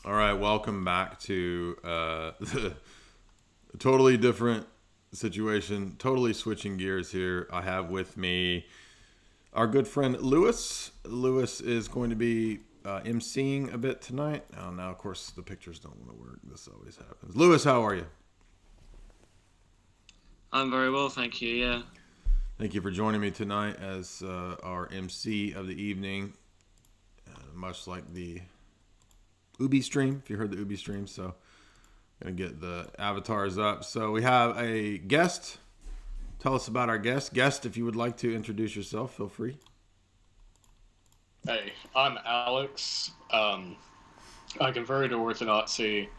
All right, welcome back to a totally different situation, totally switching gears here. I have with me our good friend Lewis. Lewis is going to be emceeing a bit tonight. Oh, now, of course, the pictures don't want to work. This always happens. Lewis, how are you? I'm very well, thank you, yeah. Thank you for joining me tonight as our MC of the evening, much like the Ubi stream, if you heard the Ubi stream. So I'm going to get the avatars up. So we have a guest. Tell us about our guest. Guest, if you would like to introduce yourself, feel free. Hey, I'm Alex. I converted to Orthodoxy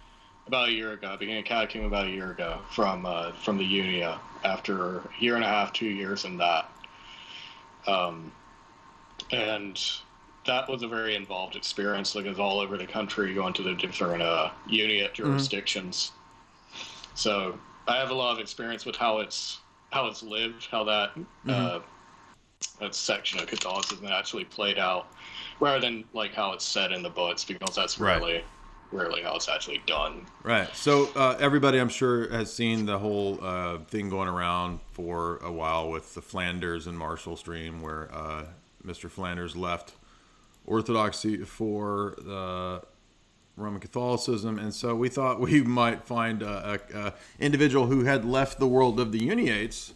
about a year ago. I began catechism about a year ago from the Uniate after a year and a half, 2 years in that. And that was a very involved experience. Like, it was all over the country, going to the different Uniate jurisdictions. So I have a lot of experience with how it's lived, how that that section of Catholicism actually played out, rather than like how it's said in the books, because that's rarely how it's actually done. Right. So everybody, I'm sure, has seen the whole thing going around for a while with the Flanders and Marshall stream, where Mr. Flanders left Orthodoxy for Roman Catholicism, and so we thought we might find a individual who had left the world of the Uniates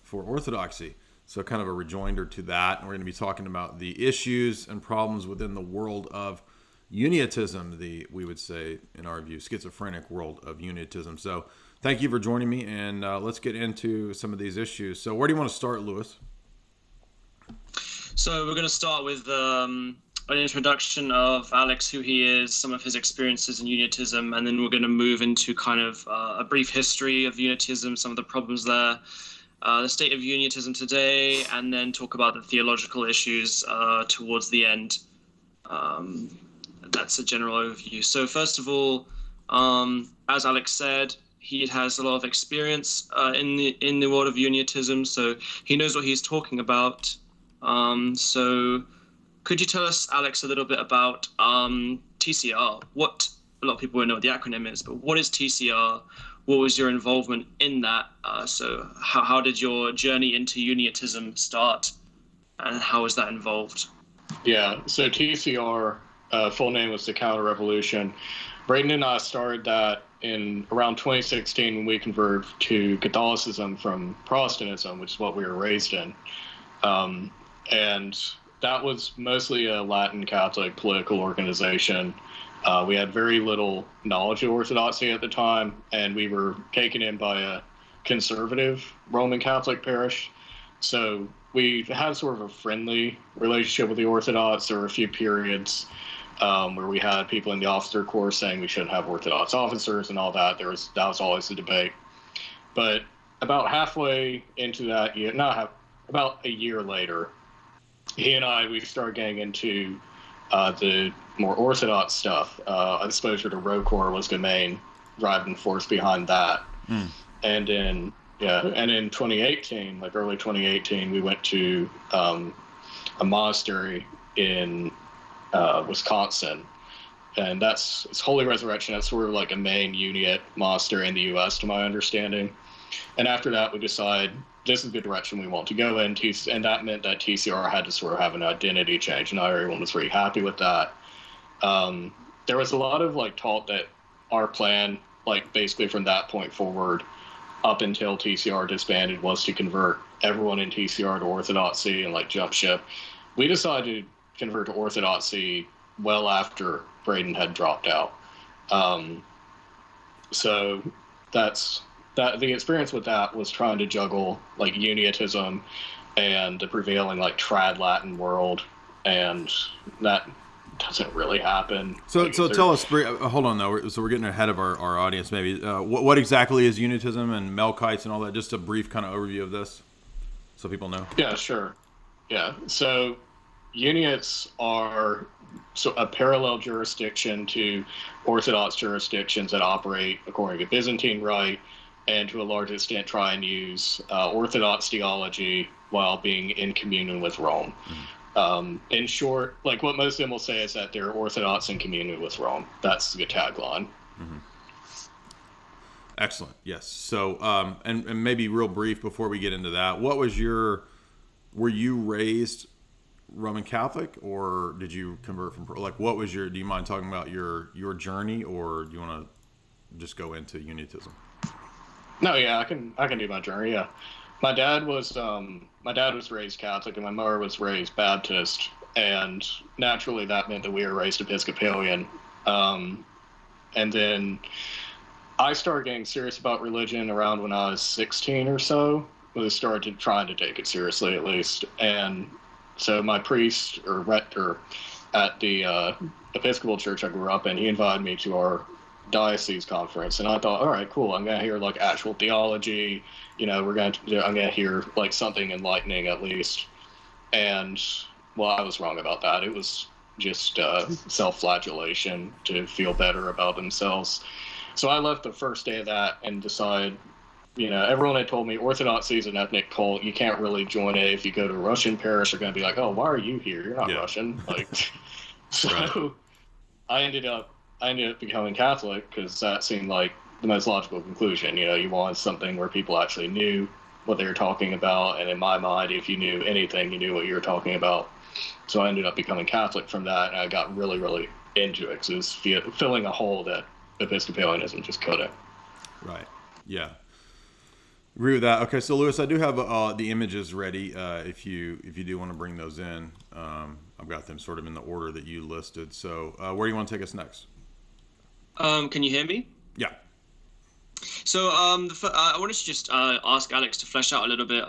for Orthodoxy. So kind of a rejoinder to that. And we're going to be talking about the issues and problems within the world of Uniatism, we would say, in our view, schizophrenic world of Uniatism. So thank you for joining me, and let's get into some of these issues. So where do you want to start, Lewis? So we're going to start with an introduction of Alex, who he is, some of his experiences in Uniatism, and then we're going to move into kind of a brief history of Uniatism, some of the problems there, the state of Uniatism today, and then talk about the theological issues towards the end. That's a general overview. So first of all, as Alex said, he has a lot of experience in the world of Uniatism, so he knows what he's talking about. So could you tell us, Alex, a little bit about TCR? What a lot of people won't know what the acronym is, but what is TCR? What was your involvement in that? So how did your journey into Uniatism start, and how was that involved? Yeah, so TCR, full name was the Counter Revolution. Braden and I started that in around 2016 when we converted to Catholicism from Protestantism, which is what we were raised in. And that was mostly a Latin Catholic political organization. We had very little knowledge of Orthodoxy at the time, and we were taken in by a conservative Roman Catholic parish. So we had sort of a friendly relationship with the Orthodox. There were a few periods where we had people in the officer corps saying we shouldn't have Orthodox officers and all that. That was always a debate. But about halfway into that year, about a year later, he and we started getting into the more Orthodox stuff. Exposure to ROCOR was the main driving force behind that. And in 2018, like early 2018, we went to a monastery in Wisconsin, and it's Holy Resurrection. That's sort of like a main Uniate monastery in the U.S., to my understanding. And after that, we decided this is the direction we want to go in, and that meant that TCR had to sort of have an identity change, and not everyone was very happy with that. There was a lot of like talk that our plan, like basically from that point forward, up until TCR disbanded, was to convert everyone in TCR to Orthodoxy and like jump ship. We decided to convert to Orthodoxy well after Braden had dropped out. So the experience with that was trying to juggle like Uniatism and the prevailing like trad Latin world, and that doesn't really happen. So tell us, hold on though. So we're getting ahead of our audience. Maybe what exactly is Uniatism and Melkites and all that? Just a brief kind of overview of this, so people know. Yeah, sure. Yeah, so Uniates are a parallel jurisdiction to Orthodox jurisdictions that operate according to Byzantine Rite, and to a large extent try and use Orthodox theology while being in communion with Rome. In short, like what most of them will say is that they're Orthodox in communion with Rome. That's the tagline. Mm-hmm. Excellent. Yes. So, and maybe real brief before we get into that, were you raised Roman Catholic, or did you convert from, do you mind talking about your journey, or do you want to just go into Uniatism? No, yeah, I can do my journey. Yeah, my dad was raised Catholic, and my mother was raised Baptist, and naturally that meant that we were raised Episcopalian. And then I started getting serious about religion around when I was 16 or so. I started trying to take it seriously, at least. And so my priest or rector at the Episcopal church I grew up in, he invited me to our diocese conference, and I thought, all right, cool, I'm gonna hear like actual theology, I'm gonna hear like something enlightening at least. And well, I was wrong about that. It was just self-flagellation to feel better about themselves. So I left the first day of that and decided, everyone had told me Orthodoxy is an ethnic cult. You can't really join it. If you go to a Russian parish, they're going to be like, oh, why are you here? You're not Russian. So right. I ended up becoming Catholic because that seemed like the most logical conclusion. You wanted something where people actually knew what they were talking about. And in my mind, if you knew anything, you knew what you were talking about. So I ended up becoming Catholic from that. And I got really, really into it because it was filling a hole that Episcopalianism just couldn't. Right. Yeah. Agree with that. Okay, so Lewis, I do have the images ready. If you do want to bring those in, I've got them sort of in the order that you listed. So where do you want to take us next? Can you hear me? Yeah. So I wanted to just ask Alex to flesh out a little bit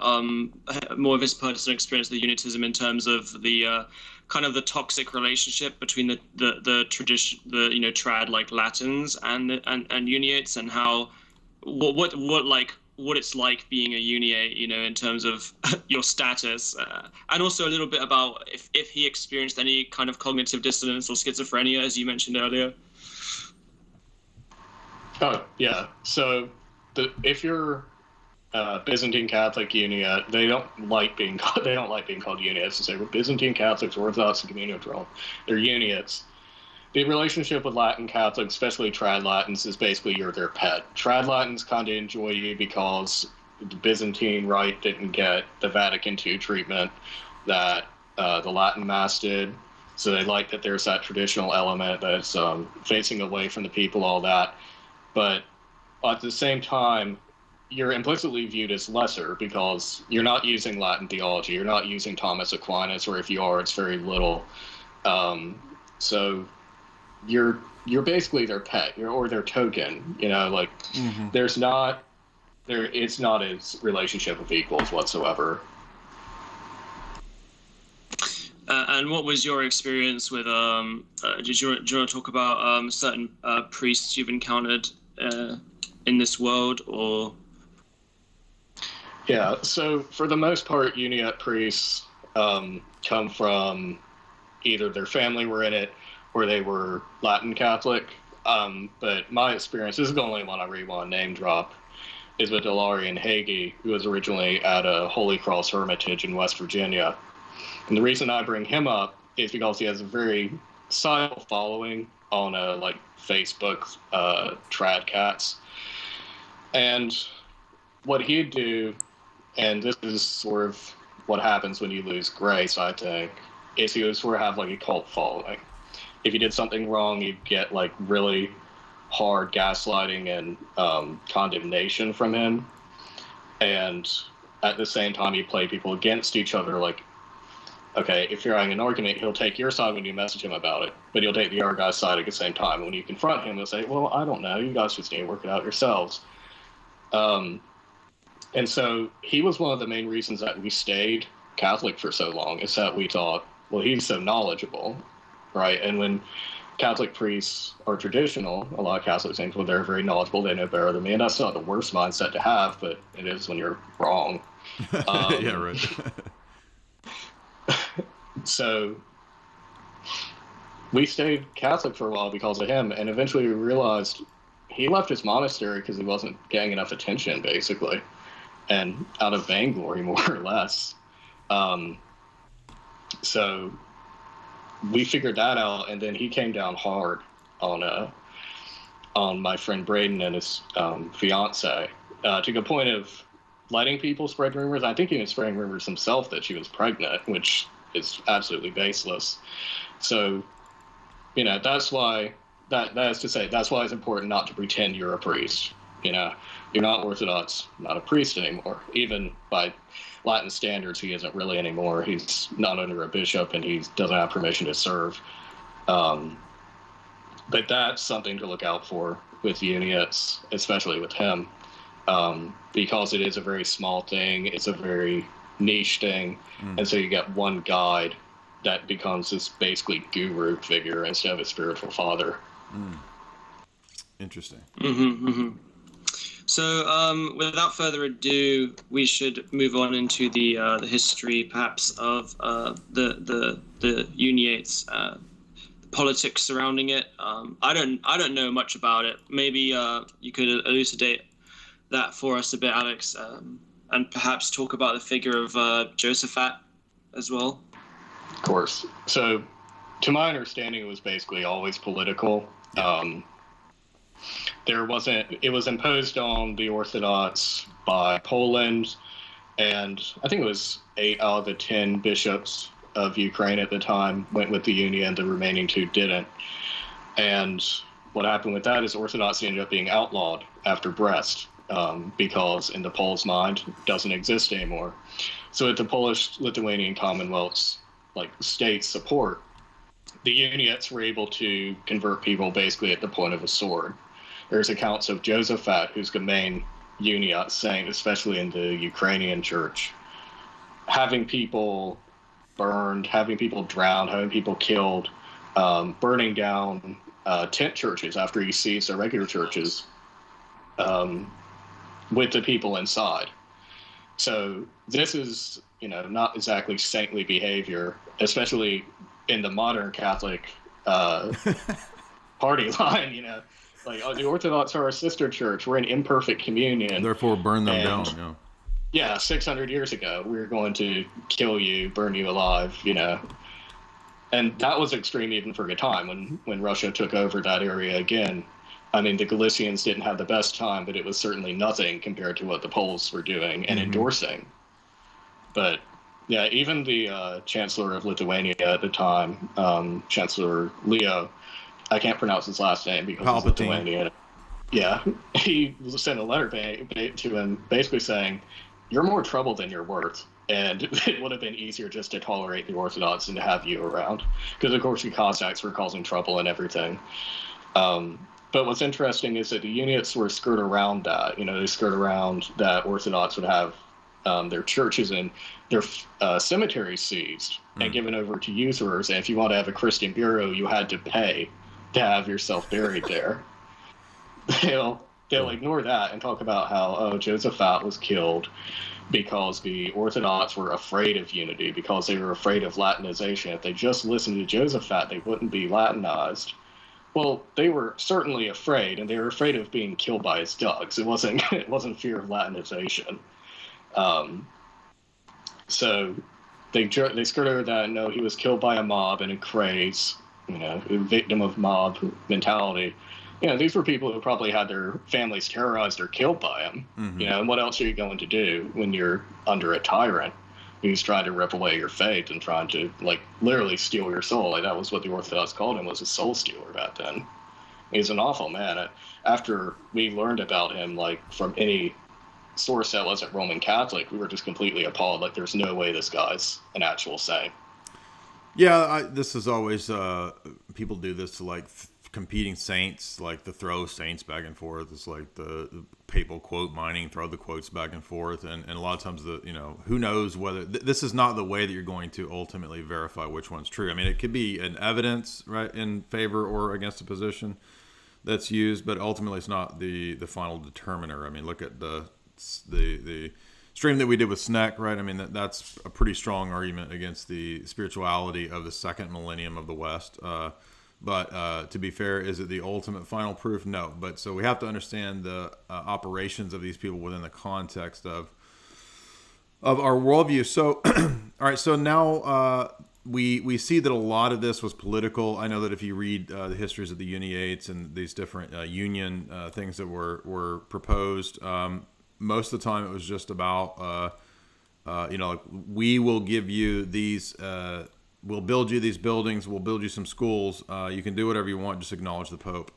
more of his personal experience with Uniatism in terms of the kind of the toxic relationship between the tradition, trad like Latins and Uniates, and how what it's like being a Uniate, in terms of your status, and also a little bit about if he experienced any kind of cognitive dissonance or schizophrenia, as you mentioned earlier. Oh yeah. So if you're Byzantine Catholic Uniate, they don't like being called Uniates. To say we're Byzantine Catholics, Orthodox, and communion with Rome. They're Uniates. The relationship with Latin Catholics, especially Trad Latins, is basically you're their pet. Trad Latins kind of enjoy you because the Byzantine Rite didn't get the Vatican II treatment that the Latin Mass did. So they like that there's that traditional element that's facing away from the people, all that. But at the same time, you're implicitly viewed as lesser because you're not using Latin theology. You're not using Thomas Aquinas, or if you are, it's very little. So you're basically their pet, or their token. Mm-hmm. It's not a relationship of equals whatsoever. And what was your experience with? Do you want to talk about certain priests you've encountered in this world, or? Yeah. So for the most part, Uniate priests come from either their family were in it or they were Latin Catholic. But my experience, this is the only one I really want to name drop, is with Ilarion Hagee, who was originally at a Holy Cross Hermitage in West Virginia. And the reason I bring him up is because he has a very silent following on Facebook, Trad Cats. And what he'd do, and this is sort of what happens when you lose grace, I think, is he would sort of have a cult following. If you did something wrong, you'd get really hard gaslighting and condemnation from him. And at the same time, he'd play people against each other. Okay, if you're having an argument, he'll take your side when you message him about it, but he'll take the other guy's side at the same time. When you confront him, he'll say, well, I don't know, you guys just need to work it out yourselves. And so he was one of the main reasons that we stayed Catholic for so long, is that we thought, well, he's so knowledgeable, right? And when Catholic priests are traditional, a lot of Catholics think, well, they're very knowledgeable, they know better than me, and that's not the worst mindset to have, but it is when you're wrong. Yeah, right. So we stayed Catholic for a while because of him, and eventually we realized he left his monastery because he wasn't getting enough attention, basically, and out of vainglory, more or less. So we figured that out, and then he came down hard on my friend Braden and his fiance, to the point of letting people spread rumors. I think he was spreading rumors himself that she was pregnant, which is absolutely baseless. So, that's why that is to say that's why it's important not to pretend you're a priest. You're not Orthodox, not a priest anymore. Even by Latin standards, he isn't really anymore. He's not under a bishop, and he doesn't have permission to serve. But that's something to look out for with Uniates, especially with him, because it is a very small thing. It's a very niche thing. And so you get one guide that becomes this basically guru figure instead of a spiritual father. Interesting. So without further ado, we should move on into the history, perhaps, of the Uniates, politics surrounding it. I don't know much about it. Maybe you could elucidate that for us a bit, Alex, and perhaps talk about the figure of Josaphat as well. Of course. So, to my understanding, it was basically always political. It was imposed on the Orthodox by Poland, and I think it was 8 out of the 10 bishops of Ukraine at the time went with the Union, the remaining 2 didn't. And what happened with that is Orthodoxy ended up being outlawed after Brest, because in the Poles' mind, it doesn't exist anymore. So with the Polish-Lithuanian Commonwealth's state support, the Uniates were able to convert people basically at the point of a sword. There's accounts of Josaphat, who's the main Uniate saint, especially in the Ukrainian church, having people burned, having people drowned, having people killed, burning down tent churches after he seized the regular churches, with the people inside. So this is, not exactly saintly behavior, especially in the modern Catholic party line. The Orthodox are a sister church. We're an imperfect communion. Therefore, burn them down. Yeah, 600 years ago, we were going to kill you, burn you alive, And that was extreme even for the time when Russia took over that area again. I mean, the Galicians didn't have the best time, but it was certainly nothing compared to what the Poles were doing and endorsing. But, yeah, even the Chancellor of Lithuania at the time, Chancellor Leo, I can't pronounce his last name because it's Lithuanian. Yeah, he sent a letter to him basically saying, "You're more trouble than you're worth." And it would have been easier just to tolerate the Orthodox and to have you around. Because, of course, the Cossacks were causing trouble and everything. But what's interesting is that the Uniates sort of skirt around that. They skirt around that Orthodox would have their churches and their cemeteries seized and given over to usurers. And if you want to have a Christian burial, you had to pay to have yourself buried there. They'll ignore that and talk about how, Josaphat was killed because the Orthodox were afraid of unity, because they were afraid of Latinization. If they just listened to Josaphat, they wouldn't be Latinized. Well, they were certainly afraid, and they were afraid of being killed by his thugs. It wasn't fear of Latinization. So they skirted over that and know he was killed by a mob in a craze, a victim of mob mentality. These were people who probably had their families terrorized or killed by him. And what else are you going to do when you're under a tyrant who's trying to rip away your faith and trying to, literally steal your soul? That was what the Orthodox called him, was a soul stealer back then. He's an awful man. After we learned about him, from any source that wasn't Roman Catholic, we were just completely appalled. There's no way this guy's an actual saint. Yeah, this is always, people do this to, competing saints, to throw saints back and forth. It's the papal quote mining, throw the quotes back and forth, and a lot of times who knows whether this is not the way that you're going to ultimately verify which one's true. I mean, it could be an evidence, right, in favor or against a position that's used, but ultimately it's not the final determiner. I mean, look at the stream that we did with Sneck, right? I mean, that's a pretty strong argument against the spirituality of the second millennium of the West. But to be fair, is it the ultimate final proof? No. But so we have to understand the operations of these people within the context of our worldview. So, all right. So now we see that a lot of this was political. I know that if you read the histories of the Uniates and these different union things that were proposed, most of the time it was just about, like, we will give you these, we'll build you these buildings, we'll build you some schools. You can do whatever you want, just acknowledge the Pope.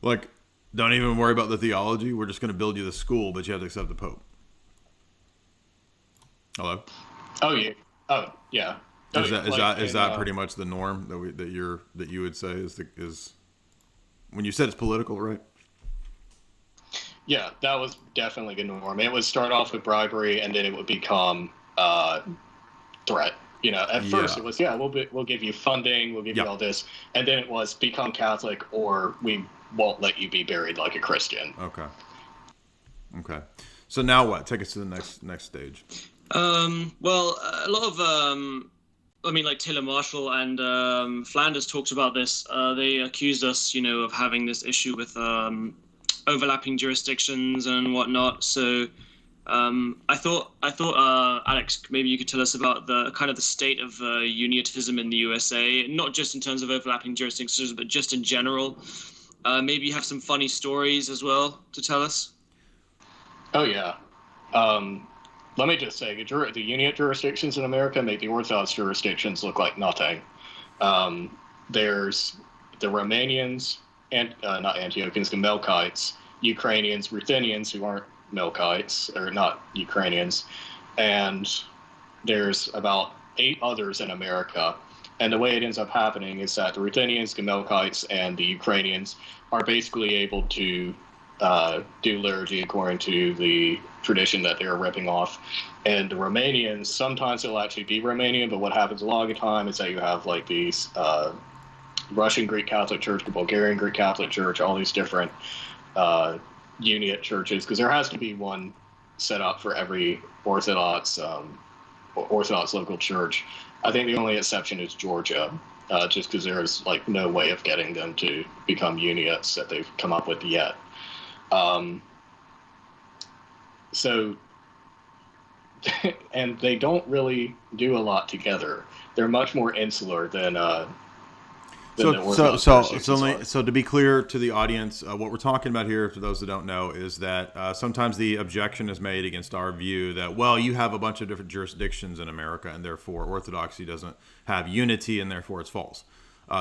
Like, don't even worry about the theology. We're just going to build you the school, but you have to accept the Pope. Hello? Oh yeah. Oh yeah. Is that pretty much the norm that you would say is when you said it's political, right? Yeah, that was definitely the norm. It would start off with bribery, and then it would become threat. At first it was, we'll give you funding, we'll give you all this, and then it was become Catholic or we won't let you be buried like a Christian. Okay. So now what? Take us to the next stage. Well, a lot of, like Taylor Marshall and Flanders talked about this. They accused us, of having this issue with overlapping jurisdictions and whatnot. So I thought, Alex, maybe you could tell us about the kind of the state of Uniatism in the USA, not just in terms of overlapping jurisdictions, but just in general. Maybe you have some funny stories as well to tell us. Oh yeah. Let me just say, the Uniate jurisdictions in America make the Orthodox jurisdictions look like nothing. There's the Romanians, and not Antiochians, the Melkites, Ukrainians, Ruthenians, who aren't Melkites, or not Ukrainians, and there's about 8 others in America. And the way it ends up happening is that the Ruthenians, the Melkites, and the Ukrainians are basically able to do liturgy according to the tradition that they're ripping off. And the Romanians, sometimes it'll actually be Romanian, but what happens a lot of the time is that you have like these Russian Greek Catholic Church, the Bulgarian Greek Catholic Church, all these different Uniate churches, because there has to be one set up for every Orthodox local church. I think the only exception is Georgia, just because there's like no way of getting them to become Uniates that they've come up with yet. So, and they don't really do a lot to much more insular than So to be clear to the audience, what we're talking about here, for those that don't know, is that sometimes the objection is made against our view that, well, you have a bunch of different jurisdictions in America, and therefore Orthodoxy doesn't have unity, and therefore it's false.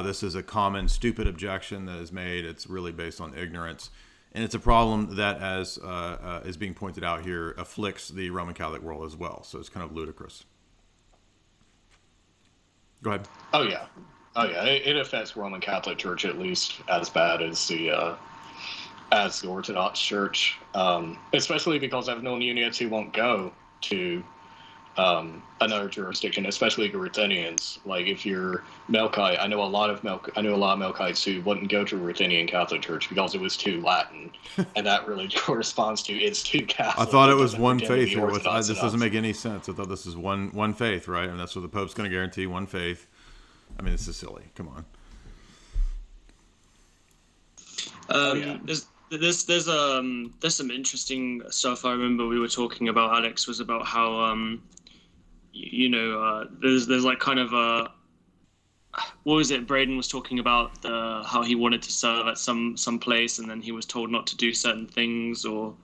This is a common, stupid objection that is made. It's really based on ignorance. And it's a problem that, as is being pointed out here, afflicts the Roman Catholic world as well. So it's kind of ludicrous. Go ahead. Oh, yeah. It affects Roman Catholic Church at least as bad as the Orthodox Church, especially because I've known Uniates who won't go to another jurisdiction, especially the Ruthenians. Like if you're Melkite, I know a lot of Melkites who wouldn't go to a Ruthenian Catholic Church because it was too Latin, and that really corresponds to it's too Catholic. I thought it was one faith here. This doesn't make any sense. I thought this is one faith, right? And that's what the Pope's going to guarantee, one faith. I mean, this is silly. Come on. There's some interesting stuff. I remember we were talking about, Alex, was about how there's like kind of what was it? Braden was talking about how he wanted to serve at some place, and then he was told not to do certain things, or.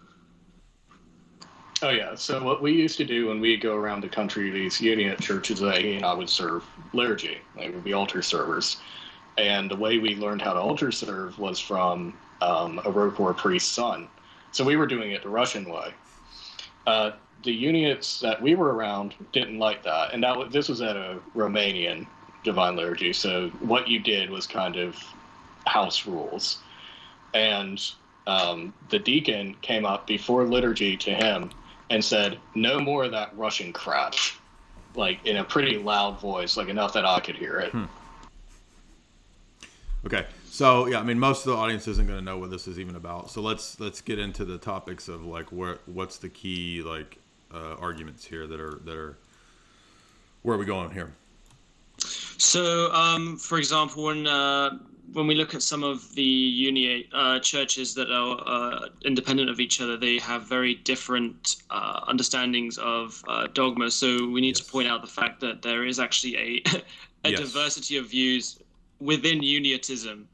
Oh yeah. So what we used to do when we go around the country, these Uniate churches, he and I would serve liturgy. They would be altar servers, and the way we learned how to altar serve was from a Rokor priest's son. So we were doing it the Russian way. The Uniates that we were around didn't like that, and this was at a Romanian divine liturgy. So what you did was kind of house rules, and the deacon came up before liturgy to him and said, "No more of that Russian crap," like in a pretty loud voice, like enough that I could hear it. Okay. So yeah, I mean, most of the audience isn't going to know what this is even about. So let's get into the topics of like what's the key like arguments here that are where are we going here? So for example, when when we look at some of the Uniate churches that are independent of each other, they have very different understandings of dogma. So we need to point out the fact that there is actually a diversity of views within Uniatism.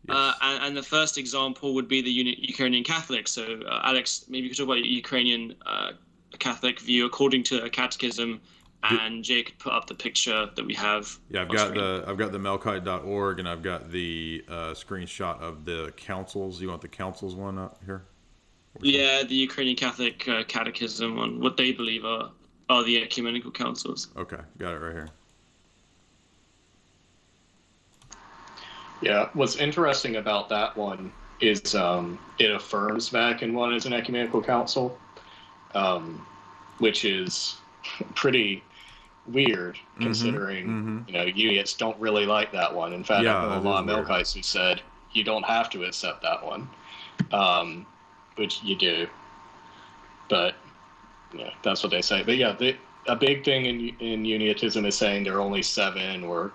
And the first example would be the Ukrainian Catholic. So, Alex, maybe you could talk about your Ukrainian Catholic view according to a catechism, and Jay could put up the picture that we have. Yeah, I've got the Melkite.org, and I've got the screenshot of the councils. You want the councils one up here? Yeah, the Ukrainian Catholic catechism on what they believe are the ecumenical councils. Okay, got it right here. Yeah, what's interesting about that one is it affirms Vatican I as an ecumenical council, which is pretty weird considering Uniates don't really like that one. In fact, I know a lot of Melkites who said you don't have to accept that one, which you do. But yeah, that's what they say. But yeah, a big thing in Uniatism is saying there are only 7 or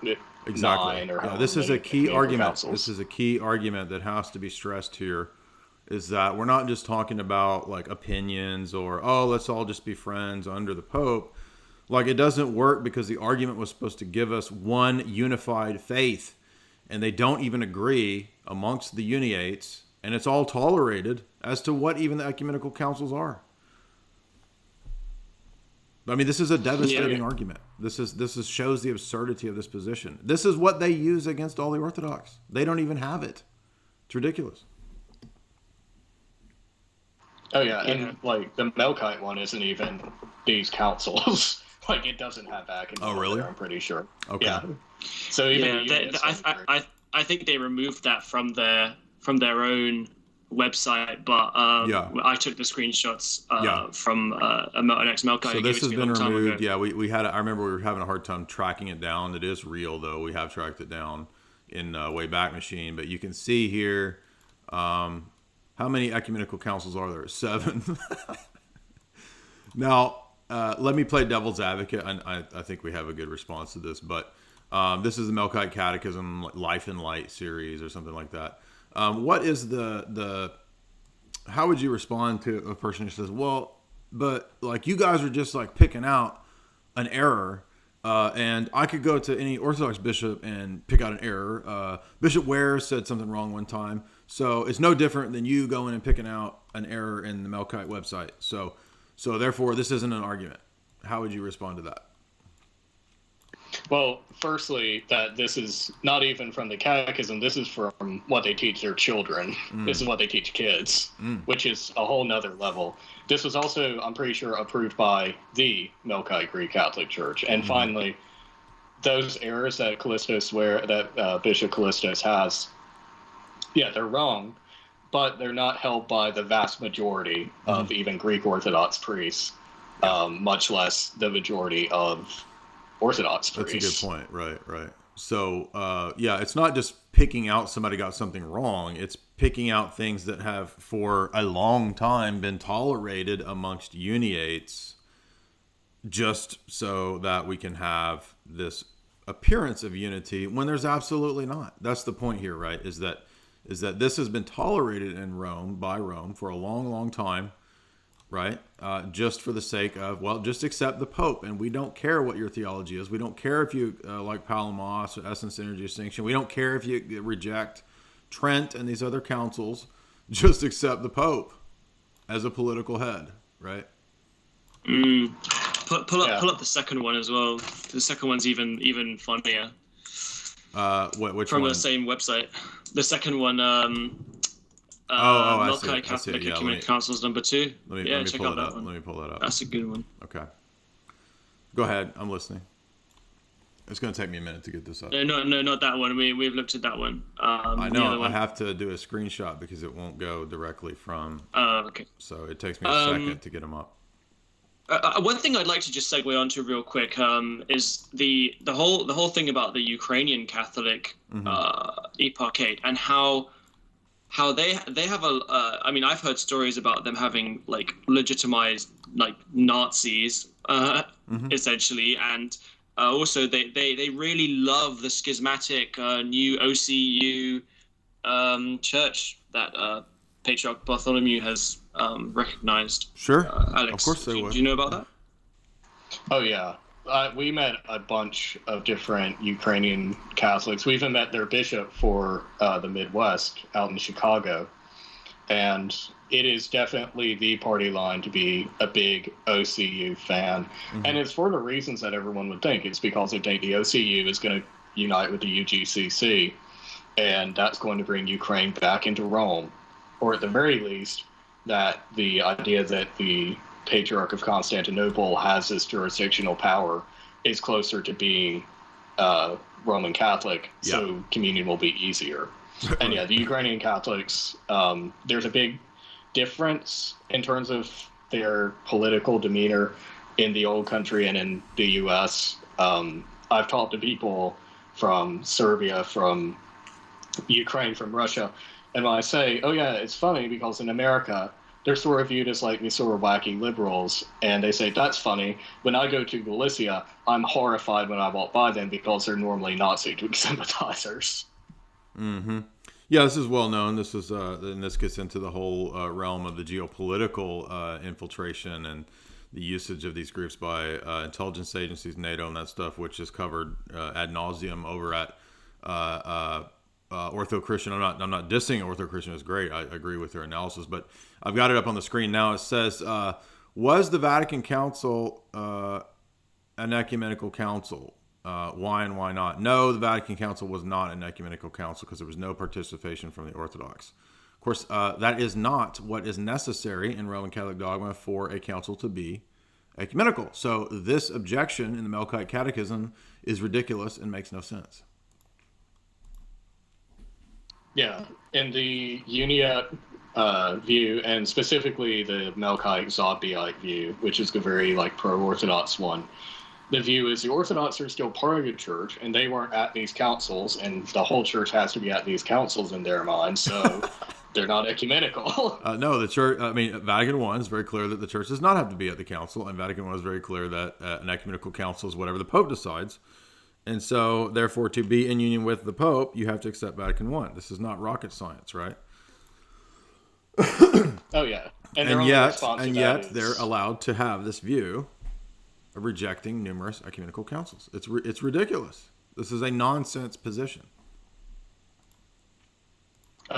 9 or this is a key argument. Councils. This is a key argument that has to be stressed here, is that we're not just talking about like opinions or, oh, let's all just be friends under the Pope. Like, it doesn't work, because the argument was supposed to give us one unified faith, and they don't even agree amongst the Uniates, and it's all tolerated as to what even the ecumenical councils are. I mean, this is a devastating argument. This shows the absurdity of this position. This is what they use against all the Orthodox. They don't even have it. It's ridiculous. Oh yeah, and like the Melkite one isn't even these councils. Like, it doesn't have Vatican. Oh really? There, I'm pretty sure. Okay. Yeah. So even I think they removed that from their own website, but I took the screenshots from an ex-Melkite. So this has been removed. Yeah, we had. I remember we were having a hard time tracking it down. It is real though. We have tracked it down in Wayback Machine, but you can see here. How many ecumenical councils are there? 7. Now, let me play devil's advocate. I think we have a good response to this, but this is the Melkite Catechism Life and Light series or something like that. What is how would you respond to a person who says, well, but like you guys are just like picking out an error, and I could go to any Orthodox bishop and pick out an error. Bishop Ware said something wrong one time, so it's no different than you going and picking out an error in the Melkite website. So therefore, this isn't an argument. How would you respond to that? Well, firstly, that this is not even from the catechism. This is from what they teach their children. This is what they teach kids, which is a whole nother level. This was also, I'm pretty sure, approved by the Melkite Greek Catholic Church. And finally, those errors that Bishop Callistus has, yeah, they're wrong, but they're not held by the vast majority of even Greek Orthodox priests, much less the majority of Orthodox priests. That's a good point. Right. So, it's not just picking out somebody got something wrong. It's picking out things that have for a long time been tolerated amongst Uniates, just so that we can have this appearance of unity when there's absolutely not. That's the point here, right? Is that this has been tolerated in Rome, by Rome, for a long, long time, right? Just for the sake of, well, just accept the Pope, and we don't care what your theology is. We don't care if you like Palamos or Essence, Energy, Distinction. We don't care if you reject Trent and these other councils. Just accept the Pope as a political head, right? Pull up the second one as well. The second one's even funnier. Which from one? the same website. The second one, I see. Melkite Catholic Ecumenical Councils number 2. Let me pull it up. Let me pull that up. That's a good one. Okay. Go ahead. I'm listening. It's going to take me a minute to get this up. No, not that one. We've looked at that one. I know. I have to do a screenshot because it won't go directly from. Okay. So it takes me a second to get them up. One thing I'd like to just segue onto real quick is the whole thing about the Ukrainian Catholic eparchate and how they have I mean, I've heard stories about them having like legitimized like Nazis essentially, and also they really love the schismatic new OCU church that Patriarch Bartholomew has recognized. Sure. Alex, Of course they would. do you know about that? Oh, yeah. We met a bunch of different Ukrainian Catholics. We even met their bishop for the Midwest out in Chicago. And it is definitely the party line to be a big OCU fan. Mm-hmm. And it's for the reasons that everyone would think. It's because they think the OCU is going to unite with the UGCC, and that's going to bring Ukraine back into Rome. Or at the very least, that the idea that the Patriarch of Constantinople has this jurisdictional power is closer to being Roman Catholic, so communion will be easier. And yeah, the Ukrainian Catholics, there's a big difference in terms of their political demeanor in the old country and in the U.S. I've talked to people from Serbia, from Ukraine, from Russia, and when I say, oh yeah, it's funny because in America, they're sort of viewed as like these sort of wacky liberals, and they say, that's funny. When I go to Galicia, I'm horrified when I walk by them because they're normally Nazi sympathizers. Mm-hmm. Yeah, this is well known. This is, and this gets into the whole realm of the geopolitical infiltration and the usage of these groups by intelligence agencies, NATO, and that stuff, which is covered ad nauseum over at Ortho Christian. I'm not dissing Ortho Christian. Is great. I agree with their analysis, but I've got it up on the screen now. It says, was the Vatican Council an ecumenical council? Why and why not? No, the Vatican Council was not an ecumenical council because there was no participation from the Orthodox. Of course, that is not what is necessary in Roman Catholic dogma for a council to be ecumenical. So this objection in the Melkite Catechism is ridiculous and makes no sense. Yeah, in the Uniate view, and specifically the Melkite Zobbeite view, which is a very pro-Orthodox one, the view is the Orthodox are still part of the church, and they weren't at these councils, and the whole church has to be at these councils in their mind, so they're not ecumenical. No, the church, Vatican I is very clear that the church does not have to be at the council, and Vatican I is very clear that an ecumenical council is whatever the Pope decides. And so, therefore, to be in union with the Pope, you have to accept Vatican I. This is not rocket science, right? Oh, yeah. And yet they're allowed to have this view of rejecting numerous ecumenical councils. It's ridiculous. This is a nonsense position.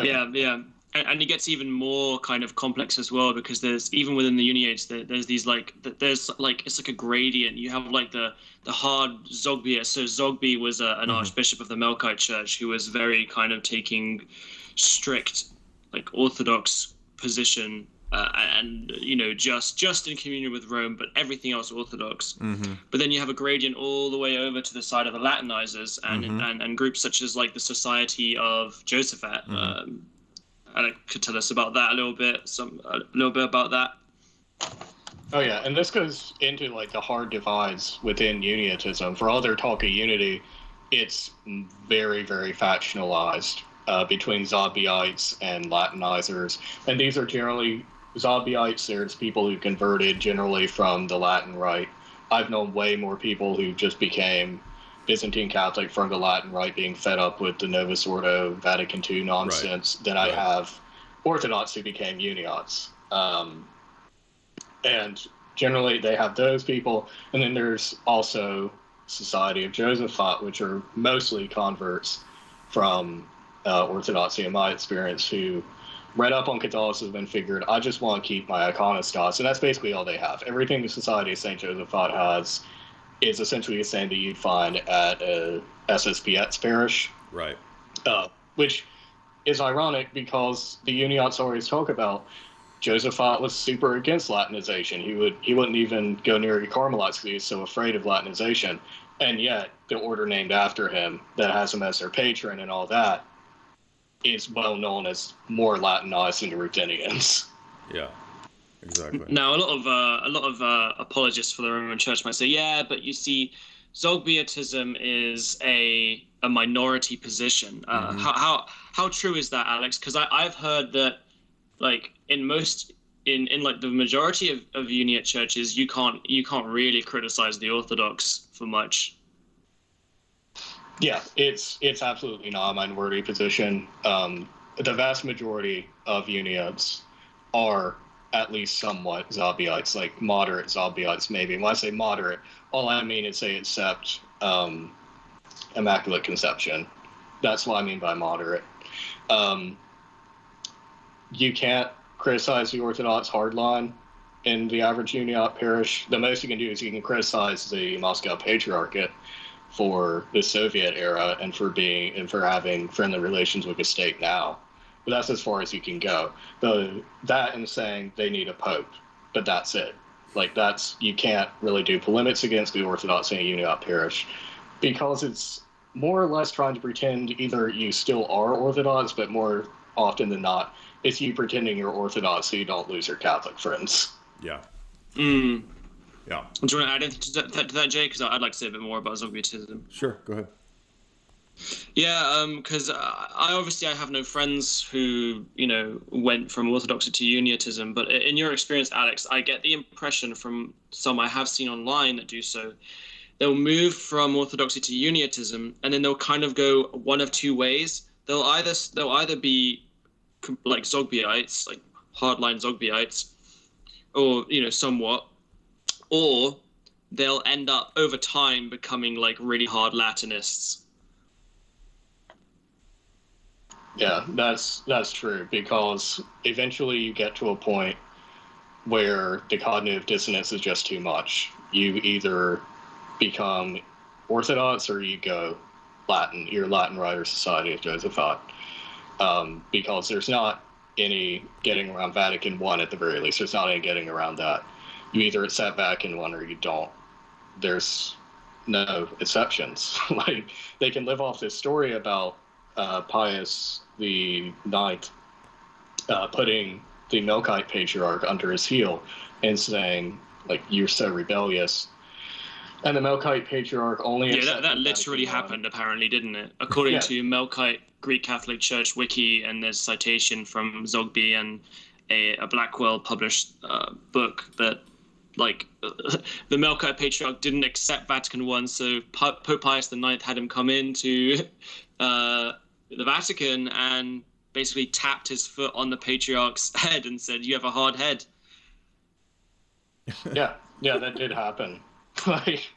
Yeah. And it gets even more kind of complex as well, because there's, even within the Uniates, there's these it's like a gradient. You have the hard Zogby. So Zogby was an archbishop of the Melkite Church who was very kind of taking strict Orthodox position, and just in communion with Rome, but everything else Orthodox. Mm-hmm. But then you have a gradient all the way over to the side of the Latinizers and groups such as the Society of Josaphat. Mm-hmm. Alec could tell us about that a little bit about that. Oh yeah, and this goes into the hard divides within Uniatism. For all their talk of unity, it's very, very factionalized between Zobbyites and Latinizers. And these are generally Zobbyites. There's people who converted generally from the Latin Rite. I've known way more people who just became Byzantine Catholic from the Latin Rite, being fed up with the Novus Ordo Vatican II nonsense, than I have Orthodox who became Uniates. And generally they have those people. And then there's also Society of Josaphat, which are mostly converts from Orthodoxy, in my experience, who read up on Catholicism and figured, I just want to keep my iconostas. And that's basically all they have. Everything the Society of St. Josaphat has is essentially the same that you'd find at a SSPX parish. Right. Which is ironic because the Uniates always talk about Josaphat was super against Latinization. He wouldn't even go near the Carmelites because he was so afraid of Latinization. And yet, the order named after him that has him as their patron and all that is well known as more Latinized than the Ruthenians. Yeah. Exactly. Now, a lot of apologists for the Roman Church might say, yeah, but you see, Zogbyitism is a minority position. How true is that, Alex? Because I've heard that, in the majority of Uniate churches, you can't really criticize the Orthodox for much. Yeah, it's absolutely not a minority position. the vast majority of Uniates are at least somewhat Zombeites, like moderate Zombeites, maybe. When I say moderate, all I mean is they accept Immaculate Conception. That's what I mean by moderate. You can't criticize the Orthodox hardline in the average Uniate parish. The most you can do is you can criticize the Moscow Patriarchate for the Soviet era and for having friendly relations with the state now. But that's as far as you can go. That and saying they need a pope, but that's it. Like you can't really do polemics against the Orthodox in a Uniate parish because it's more or less trying to pretend either you still are Orthodox, but more often than not, it's you pretending you're Orthodox so you don't lose your Catholic friends. Yeah. Mm. Yeah. Do you want to add anything to that, Jay? Because I'd like to say a bit more about Zogbietism. Sure. Go ahead. Yeah, because I have no friends who, went from Orthodoxy to Uniatism. But in your experience, Alex, I get the impression from some I have seen online that do so, they'll move from Orthodoxy to Uniatism, and then they'll kind of go one of two ways. They'll either be like Zogbeites, like hardline Zogbeites, or somewhat, or they'll end up over time becoming like really hard Latinists. Yeah, that's true, because eventually you get to a point where the cognitive dissonance is just too much. You either become Orthodox or you go Latin. You're Latin Writer Society, as Joseph thought, because there's not any getting around Vatican I at the very least. There's not any getting around that. You either accept Vatican I or you don't. There's no exceptions. Like, they can live off this story about Pius the Ninth putting the Melkite Patriarch under his heel and saying, like, you're so rebellious. And the Melkite Patriarch only... Yeah, that literally happened, apparently, didn't it? According to Melkite Greek Catholic Church Wiki, and there's citation from Zogby and a Blackwell published book that, like, the Melkite Patriarch didn't accept Vatican I, so Pope Pius IX had him come into the Vatican and basically tapped his foot on the Patriarch's head and said, "You have a hard head." Yeah, that did happen. Like,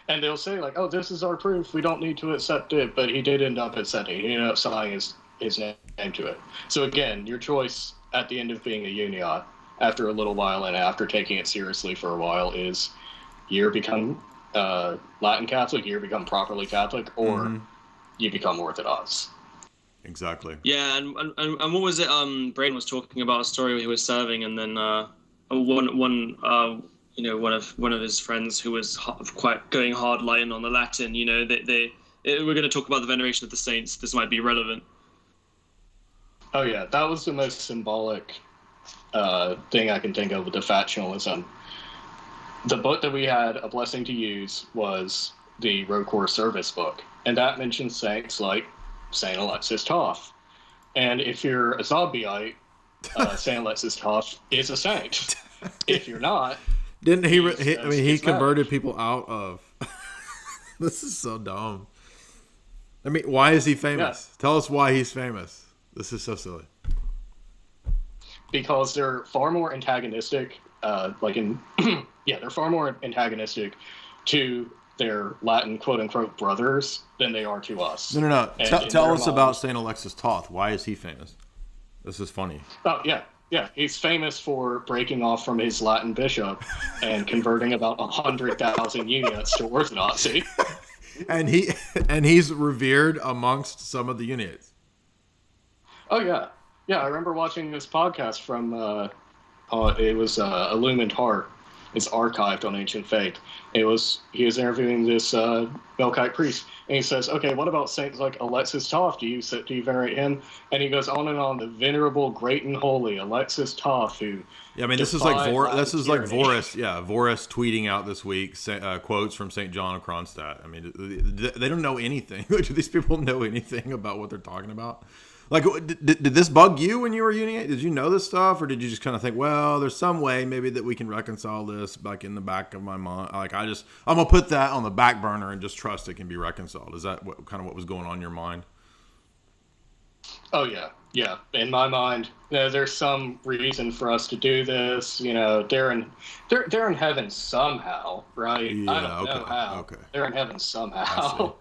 and they'll say, like, "Oh, this is our proof. We don't need to accept it." But he did end up accepting. He ended up signing his name to it. So again, your choice at the end of being a Uniate, after a little while and after taking it seriously for a while, is you become Latin Catholic, you become properly Catholic, or you become Orthodox. Exactly. Yeah, and what was it? Braden was talking about a story where he was serving, and then one of his friends who was quite going hard line on the Latin. We're going to talk about the veneration of the saints. This might be relevant. Oh yeah, that was the most symbolic thing I can think of with the factionalism. The book that we had a blessing to use was the Rocor Service book, and that mentions saints like Saint Alexis Toth. And if you're a Zobbeite, Saint Alexis Toth is a saint. If you're not, didn't he converted people out of? This is so dumb. I mean, why is he famous? Yeah. Tell us why he's famous. This is so silly. Because they're far more antagonistic. They're far more antagonistic to their Latin quote-unquote brothers than they are to us. No. Tell us about St. Alexis Toth. Why is he famous? This is funny. Oh, yeah. Yeah, he's famous for breaking off from his Latin bishop and converting about 100,000 Uniates to Orthodoxy. And he's revered amongst some of the Uniates. Oh, yeah. Yeah, I remember watching this podcast from, it was Illumined Heart. It's archived on Ancient Faith. He was interviewing this Melkite priest, and he says, "Okay, what about saints like Alexis Toth? Do you venerate him?" And he goes on and on. The venerable, great and holy Alexis Toth, who this is like Voris. Yeah, Voris tweeting out this week quotes from St. John of Kronstadt. I mean, they don't know anything. Do these people know anything about what they're talking about? Like, did this bug you when you were Uniate? Did you know this stuff, or did you just kind of think, well, there's some way maybe that we can reconcile this, like in the back of my mind? Like, I'm gonna put that on the back burner and just trust it can be reconciled. Is that what was going on in your mind? Oh yeah. In my mind, there's some reason for us to do this. They're in heaven somehow, right? Yeah. I don't know how. Okay. They're in heaven I see. somehow.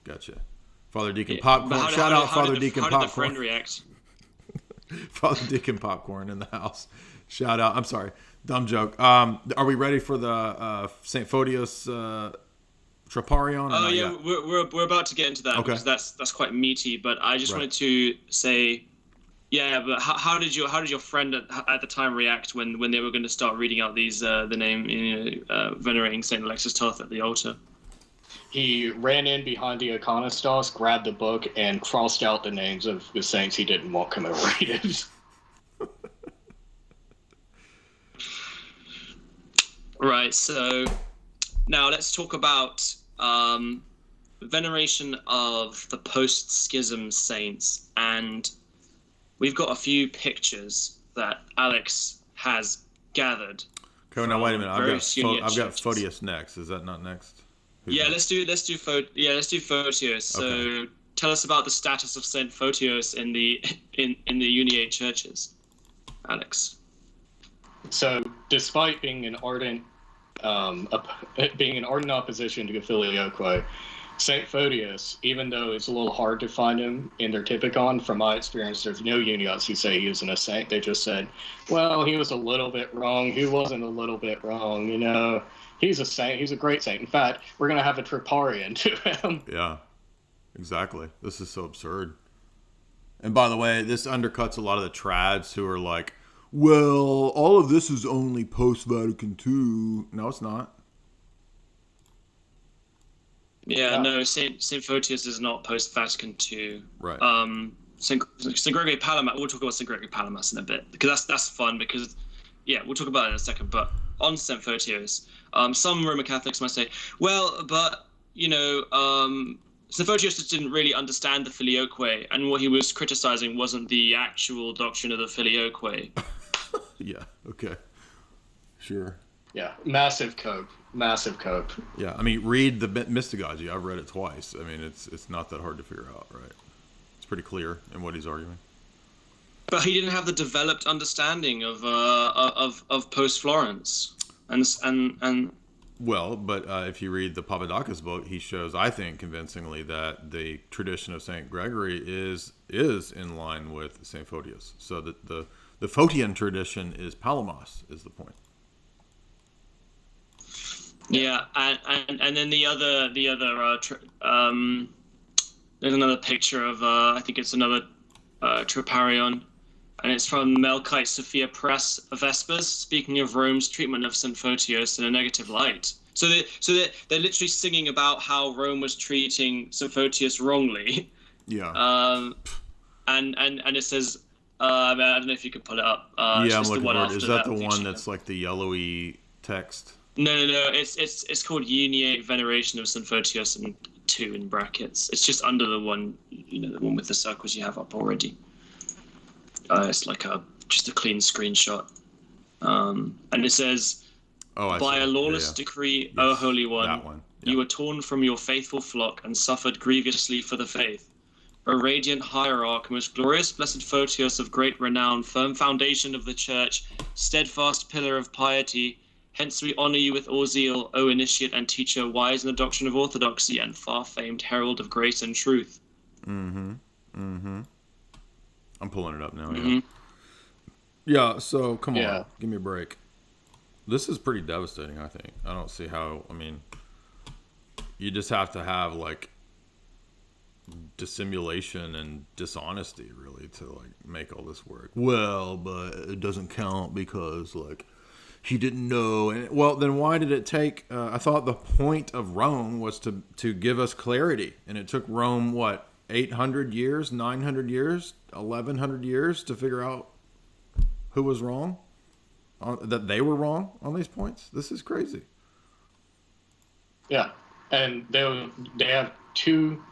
Gotcha. Father Deacon Yeah, but Popcorn. Shout out Father Deacon how did the Popcorn. friend react? Father Deacon Popcorn in the house. Shout out. I'm sorry. Dumb joke. Are we ready for the St. Photius Troparion? Oh yeah, we're about to get into that, Okay. because that's quite meaty. But I just Right. wanted to say, yeah. But how did your friend at the time react when they were going to start reading out these the name venerating Saint Alexis Toth at the altar? He ran in behind the iconostas, grabbed the book, and crossed out the names of the saints he didn't want commemorated. Right. So now let's talk about veneration of the post-schism saints, and we've got a few pictures that Alex has gathered. Okay, now wait a minute. I've got churches. Photius next. Is that not next? Who's Yeah, next? let's do Photios. So Okay. tell us about the status of Saint Photios in the Uniate churches, Alex. So, despite being an ardent opposition to the Filioque, Saint Photius, even though it's a little hard to find him in their Typicon, from my experience, there's no Uniates who say he isn't a saint. They just said, well, he was a little bit wrong. He wasn't a little bit wrong. He's a saint. He's a great saint. In fact, we're going to have a Troparion to him. Yeah, exactly. This is so absurd. And by the way, this undercuts a lot of the trads who are like, well, all of this is only post-Vatican II. No, it's not. Yeah, no, Saint Photius is not post Vatican II. Right. Saint Gregory Palamas. We'll talk about Saint Gregory Palamas in a bit, because that's fun. Because we'll talk about it in a second. But on Saint Photius, some Roman Catholics might say, well, but Saint Photius just didn't really understand the Filioque, and what he was criticizing wasn't the actual doctrine of the Filioque. Yeah, okay. Sure. Yeah, massive cope. Yeah, I mean, read the Mystagogy. I've read it twice. I mean, it's not that hard to figure out, right? It's pretty clear in what he's arguing. But he didn't have the developed understanding of post Florence, and Well, but if you read the Papadakis book, he shows, I think, convincingly that the tradition of Saint Gregory is in line with Saint Photius. So that the Photian tradition is Palamas, is the point. Yeah, and then the other there's another picture of I think it's another Troparion, and it's from Melkite Sophia Press Vespers, speaking of Rome's treatment of St. Photios in a negative light. So they're literally singing about how Rome was treating St. Photius wrongly. Yeah. And it says I don't know if you could pull it up. Yeah, I'm looking for it. Is that the one picture. that's like the yellowy text? No. It's called Uniate Veneration of St. Photius and 2 in brackets. It's just under the one, the one with the circles you have up already. It's like just a clean screenshot. And it says, by a lawless decree, O Holy One, that one. Yeah. you were torn from your faithful flock and suffered grievously for the faith. O radiant hierarch, most glorious blessed Photius of great renown, firm foundation of the church, steadfast pillar of piety, hence we honor you with all zeal, O initiate and teacher, wise in the doctrine of orthodoxy, and far-famed herald of grace and truth. I'm pulling it up now, Mm-hmm. Yeah, so come on. Yeah. Give me a break. This is pretty devastating, I think. I don't see how, you just have to have, dissimulation and dishonesty, really, to, make all this work. Well, but it doesn't count because, he didn't know. And well, then why did it take? I thought the point of Rome was to give us clarity, and it took Rome 800 years, 900 years, 1100 years to figure out who was wrong, that they were wrong on these points. This is crazy. Yeah, and they have two.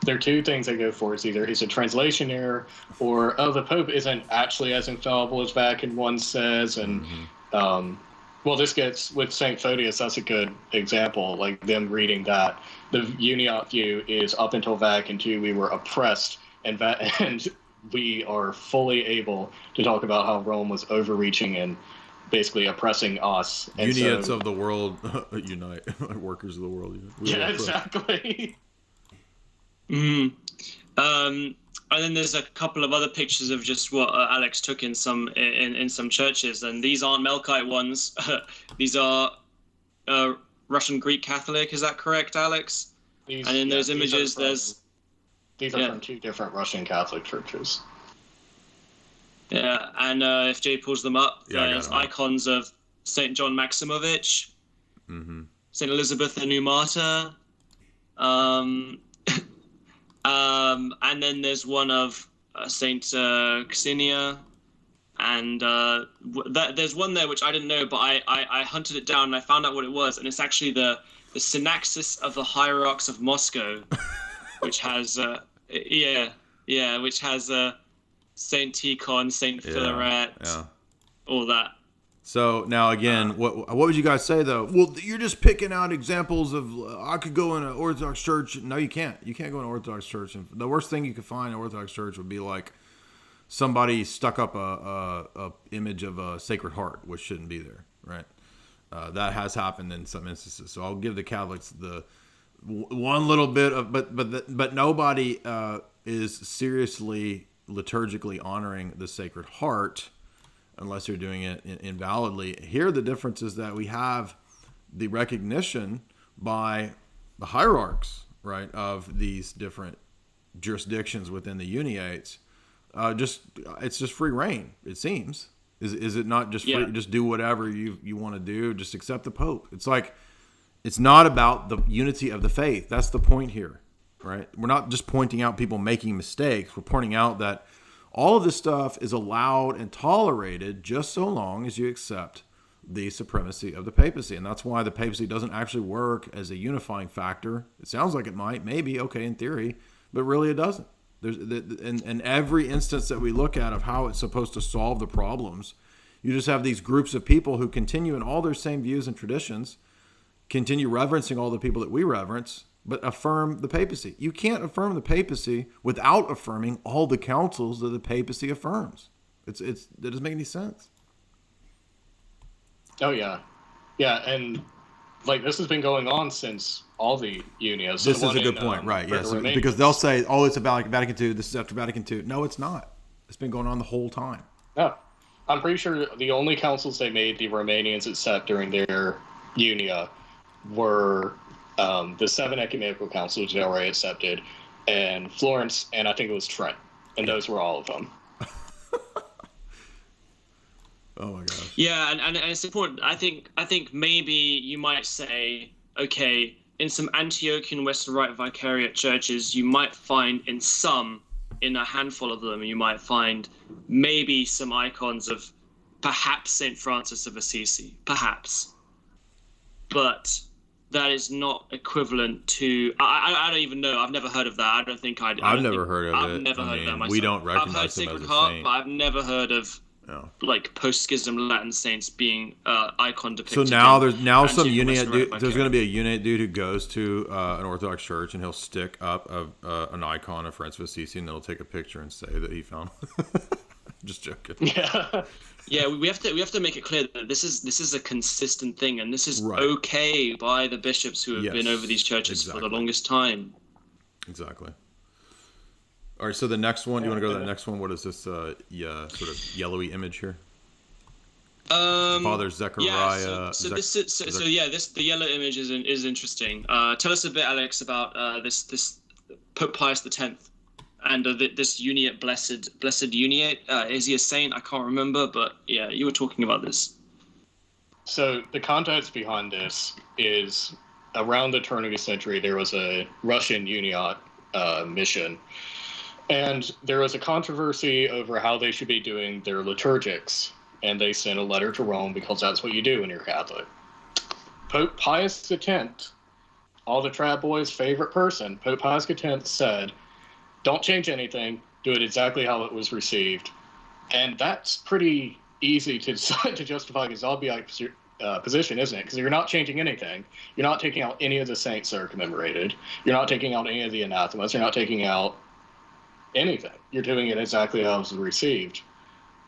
There are two things they go for. It's either it's a translation error, or the Pope isn't actually as infallible as Vatican I says, and this gets with Saint Photius. That's a good example. Them reading that the Uniate view is up until Vatican II we were oppressed, and we are fully able to talk about how Rome was overreaching and basically oppressing us. And Uniates of the world unite. Workers of the world unite. Yeah, exactly. And then there's a couple of other pictures of just what Alex took in some churches, and these aren't Melkite ones. These are Russian Greek Catholic. Is that correct, Alex? And in those images, these are from 2 different Russian Catholic churches. Yeah, and if Jay pulls them up, there's icons of Saint John Maximovich, Saint Elizabeth the New Martyr, and then there's one of Saint Ksenia, and there's one there which I didn't know, but I hunted it down and I found out what it was, and it's actually the Synaxis of the Hierarchs of Moscow, which has which has Saint Tikhon, Saint Philaret, all that. So now again, what would you guys say though? Well, you're just picking out examples of. I could go in an Orthodox church. No, you can't. You can't go in an Orthodox church. And the worst thing you could find in an Orthodox church would be like somebody stuck up a image of a Sacred Heart, which shouldn't be there, right? That has happened in some instances. So I'll give the Catholics the one little bit of, but nobody is seriously liturgically honoring the Sacred Heart unless you're doing it invalidly. Here, the difference is that we have the recognition by the hierarchs, right, of these different jurisdictions within the Uniates. It's just free reign, it seems. Is it not just free, just do whatever you want to do, just accept the Pope? It's like, it's not about the unity of the faith. That's the point here, right? We're not just pointing out people making mistakes. We're pointing out that all of this stuff is allowed and tolerated just so long as you accept the supremacy of the papacy. And that's why the papacy doesn't actually work as a unifying factor. It sounds like it might, maybe, okay, in theory, but really it doesn't. In every instance that we look at of how it's supposed to solve the problems, you just have these groups of people who continue in all their same views and traditions, continue reverencing all the people that we reverence, but affirm the papacy. You can't affirm the papacy without affirming all the councils that the papacy affirms. It doesn't make any sense. Oh, yeah. Yeah, and like this has been going on since all the unions. This is a good point, right? Yes, because they'll say, "Oh, it's about Vatican II. This is after Vatican II." No, it's not. It's been going on the whole time. No, I'm pretty sure the only councils they made the Romanians accept during their Unia were the 7 ecumenical councils they already accepted, and Florence, and I think it was Trent, and those were all of them. Oh my gosh. Yeah, and it's important. I think maybe you might say, okay, in some Antiochian Western Rite Vicariate churches, you might find in a handful of them, you might find maybe some icons of perhaps St. Francis of Assisi, perhaps. But that is not equivalent to. I don't even know. I've never heard of that. I don't think I've never heard of it. I've never heard of that myself. We don't recognize I've heard Sacred Heart, but I've never heard of like post-schism Latin saints being icon depicted. So now there's some Uniate dude. There's going to be a Uniate dude who goes to an Orthodox church and he'll stick up an icon of Francis of Assisi and they'll take a picture and say that he found. Just joking. Yeah. Yeah, we have to make it clear that this is a consistent thing, and this is okay by the bishops who have been over these churches for the longest time. Exactly. All right, so the next one. You want to go to the next one? What is this? Sort of yellowy image here. Father Zechariah. The yellow image is interesting. Tell us a bit, Alex, about this Pope Pius X. And this Uniate, blessed Uniate, is he a saint? I can't remember, but yeah, you were talking about this. So the context behind this is around the turn of the century, there was a Russian Uniate mission. And there was a controversy over how they should be doing their liturgics. And they sent a letter to Rome because that's what you do when you're Catholic. Pope Pius X, all the trad boys' favorite person, Pope Pius X said, don't change anything. Do it exactly how it was received. And that's pretty easy to decide to justify a zombie-like position, isn't it? Because you're not changing anything. You're not taking out any of the saints that are commemorated. You're not taking out any of the anathemas. You're not taking out anything. You're doing it exactly how it was received,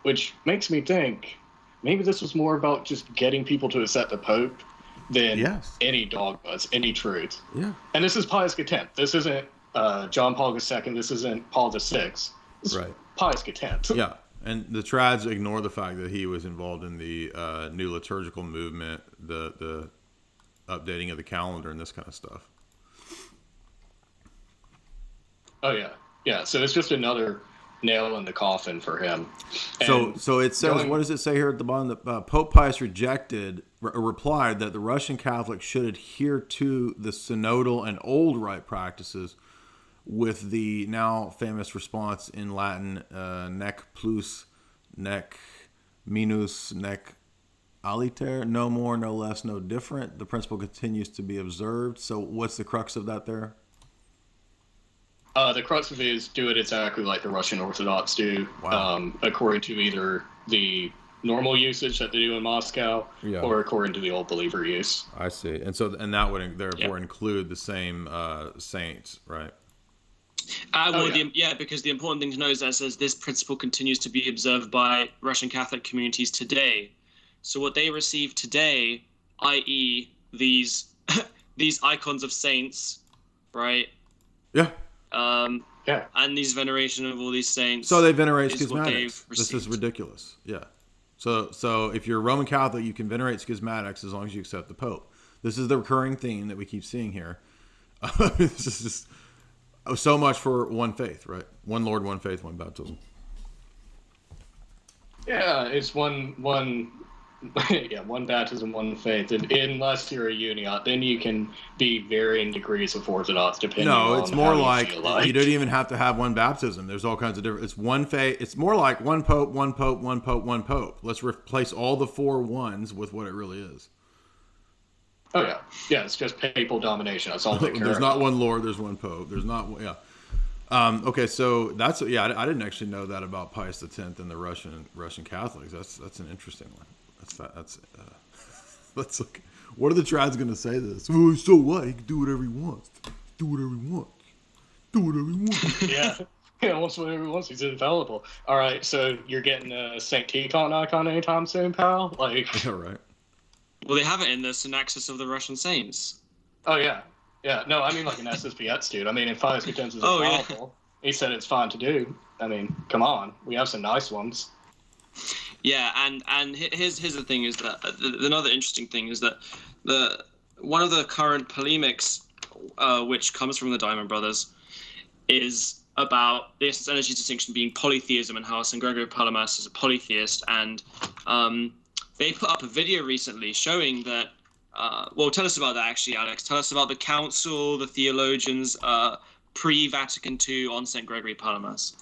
which makes me think maybe this was more about just getting people to accept the Pope than any dogmas, any truth. Yeah. And this is Pius X. This isn't John Paul II. This isn't Paul VI. This is Pius X. Yeah. And the trads ignore the fact that he was involved in the new liturgical movement, the updating of the calendar and this kind of stuff. Oh, yeah. Yeah, so it's just another nail in the coffin for him. So it says, what does it say here at the bottom? That Pope Pius replied that the Russian Catholics should adhere to the synodal and old rite practices, with the now famous response in Latin, nec plus, nec minus, nec aliter, no more, no less, no different. The principle continues to be observed. So what's the crux of that there? The crux of it is do it exactly like the Russian Orthodox do, Wow. According to either the normal usage that they do in Moscow or according to the old believer use. I see. And that would therefore include the same saints, right? Because the important thing to know is that it says this principle continues to be observed by Russian Catholic communities today. So what they receive today, i.e. these icons of saints, right? Yeah. And these veneration of all these saints. So they venerate schismatics. This is ridiculous. Yeah. So if you're a Roman Catholic, you can venerate schismatics as long as you accept the Pope. This is the recurring theme that we keep seeing here. This is just so much for one faith, right? One Lord, one faith, one baptism. Yeah, it's one baptism, one faith. Unless you're a Uniate, then you can be varying degrees of Orthodox depending on No, it's more like you don't even have to have one baptism. There's all kinds of different. It's one faith. It's more like one pope, one pope, one pope, one pope. Let's replace all the 4 ones with what it really is. Oh yeah. It's just papal domination. That's all they care There's about. not one Lord. There's one pope. There's not. Okay, so that's I didn't actually know that about Pius X and the Russian Catholics. That's an interesting one. Let's look. What are the trads going to say to this? Well, so what? He can do whatever he wants. Do whatever he wants. Do whatever he wants. Yeah, wants whatever he wants. He's infallible. All right, so you're getting a St. Teton icon anytime soon, pal? Like, Yeah, right. Well, they have it in the Synaxis of the Russian Saints. Oh yeah. No, I mean like an SSPX, dude. I mean, if Pius X is infallible, he said it's fine to do. I mean, come on, we have some nice ones. Yeah, and here's the thing is that another interesting thing is that one of the current polemics, which comes from the Diamond Brothers, is about the essence energy distinction being polytheism and how St. Gregory of Palamas is a polytheist, and they put up a video recently showing that. Tell us about that actually, Alex. Tell us about the council, the theologians pre-Vatican II on St. Gregory of Palamas.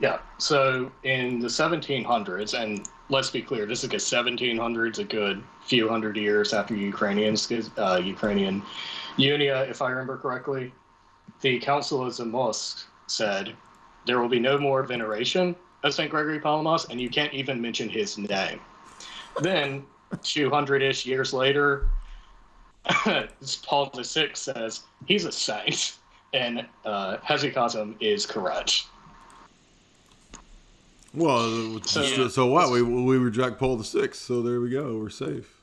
Yeah, so in the 1700s, and let's be clear, this is like 1700s, a good few hundred years after Ukrainian Uniate, if I remember correctly, the Council of Zamość said there will be no more veneration of St. Gregory Palamas, and you can't even mention his name. Then, 200-ish years later, Paul VI says he's a saint, and hesychasm is correct. Well, so what? We reject Paul VI, so there we go. We're safe.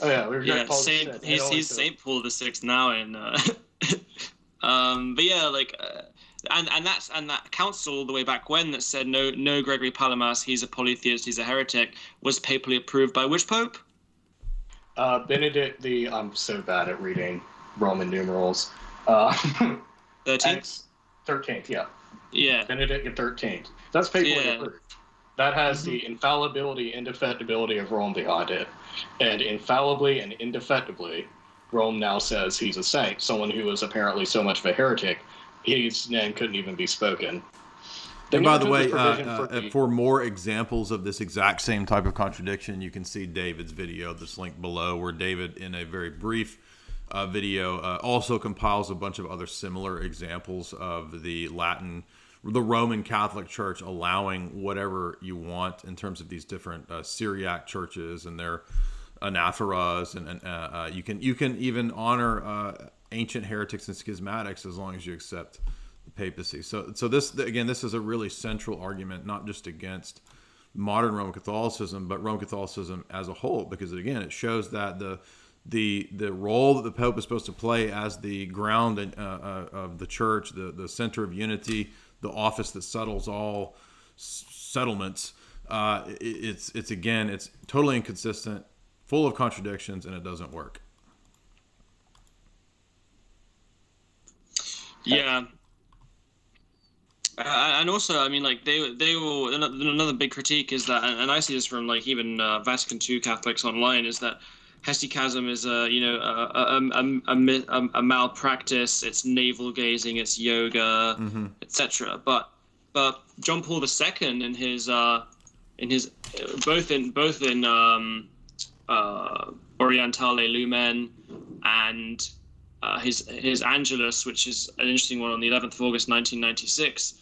Oh yeah, we reject Paul VI. He's Saint Paul VI now in. But yeah, and that council all the way back when that said no Gregory Palamas, he's a polytheist, he's a heretic, was papally approved by which pope? Benedict I'm so bad at reading Roman numerals. 13th. 13th, yeah. Yeah. Benedict the 13th. That's papally approved. That has the infallibility, indefectibility of Rome behind it. And infallibly and indefectibly, Rome now says he's a saint, someone who was apparently so much of a heretic, his name couldn't even be spoken. And by the way, for more examples of this exact same type of contradiction, you can see David's video that's linked below, where David, in a very brief video, also compiles a bunch of other similar examples of the Roman Catholic Church allowing whatever you want in terms of these different Syriac churches and their anaphoras, and you can even honor ancient heretics and schismatics as long as you accept papacy. So this again, this is a really central argument, not just against modern Roman Catholicism, but Roman Catholicism as a whole, because again, it shows that the role that the Pope is supposed to play as the ground of the Church, the center of unity, the office that settles all settlements. It's totally inconsistent, full of contradictions, and it doesn't work. Yeah. And also, I mean, like they will. Another big critique is that, and I see this from like even Vatican II Catholics online, is that hesychasm is a malpractice. It's navel gazing. It's yoga, etc. But John Paul II in his both in Orientale Lumen and his Angelus, which is an interesting one on the 11th of August 1996,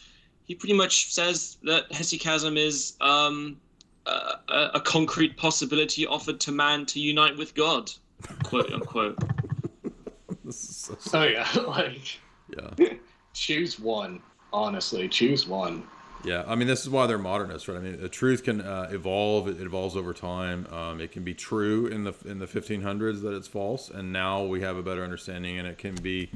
he pretty much says that hesychasm is a concrete possibility offered to man to unite with God, quote unquote. Oh yeah, like choose one. Honestly, choose one. Yeah, I mean, this is why they're modernists, right? I mean, the truth can evolve. It evolves over time. It can be true in the 1500s that it's false, and now we have a better understanding, and it can be,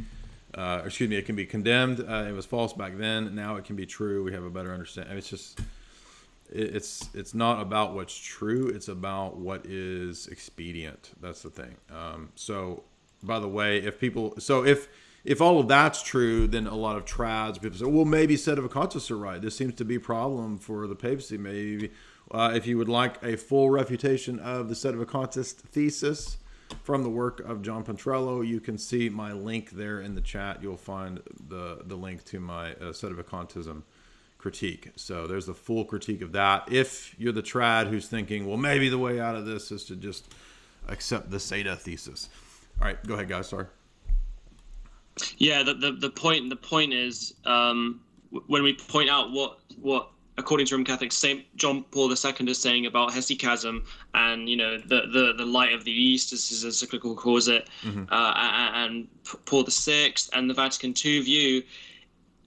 it can be condemned. It was false back then. Now it can be true. We have a better understanding. It's just, it's not about what's true. It's about what is expedient. That's the thing. So, by the way, if all of that's true, then a lot of trads, people say, well, maybe sedevacantists are right. This seems to be a problem for the papacy. Maybe if you would like a full refutation of the sedevacantist thesis from the work of John Petrello, you can see my link there in the chat. You'll find the link to my sedevacantism critique. So there's the full critique of that. If you're the trad who's thinking, well, maybe the way out of this is to just accept the Seda thesis. All right, go ahead, guys. Sorry. Yeah, the point is when we point out what according to Roman Catholics Saint John Paul II is saying about hesychasm, and the light of the East, as his encyclical calls it, and Paul VI and the Vatican II view,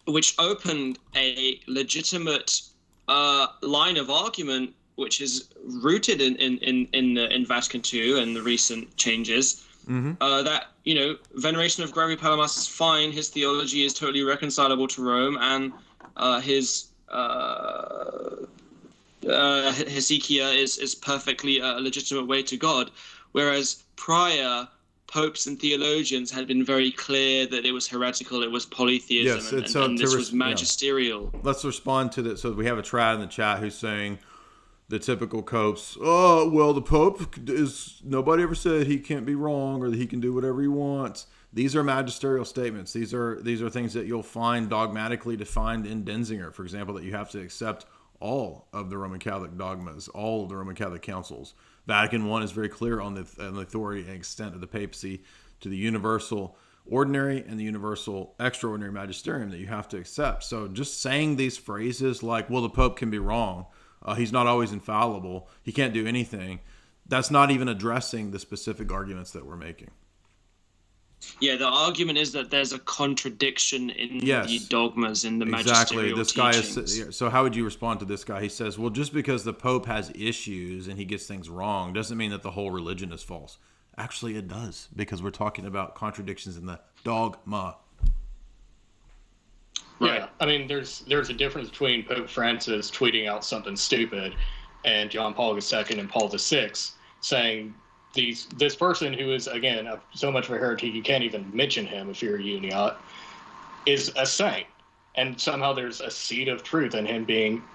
which opened a legitimate line of argument, which is rooted in Vatican II and the recent changes. That veneration of Gregory Palamas is fine. His theology is totally reconcilable to Rome, and his hesychia is perfectly a legitimate way to God. Whereas prior popes and theologians had been very clear that it was heretical, it was polytheism, and this was magisterial. Yeah. Let's respond to that. So we have a trad in the chat who's saying, the typical copes, oh, well, the Pope nobody ever said he can't be wrong or that he can do whatever he wants. These are magisterial statements. These are things that you'll find dogmatically defined in Denzinger, for example, that you have to accept all of the Roman Catholic dogmas, all of the Roman Catholic councils. Vatican I is very clear on the authority and extent of the papacy to the universal ordinary and the universal extraordinary magisterium that you have to accept. So just saying these phrases like, well, the Pope can be wrong, he's not always infallible, he can't do anything, that's not even addressing the specific arguments that we're making. Yeah, the argument is that there's a contradiction in the dogmas, in the magisterial this teachings. Guy is, so how would you respond to this guy? He says, well, just because the Pope has issues and he gets things wrong doesn't mean that the whole religion is false. Actually, it does, because we're talking about contradictions in the dogma. Right. Yeah, I mean, there's a difference between Pope Francis tweeting out something stupid and John Paul II and Paul VI saying this person who is, again, so much of a heretic you can't even mention him if you're a Uniate, is a saint. And somehow there's a seed of truth in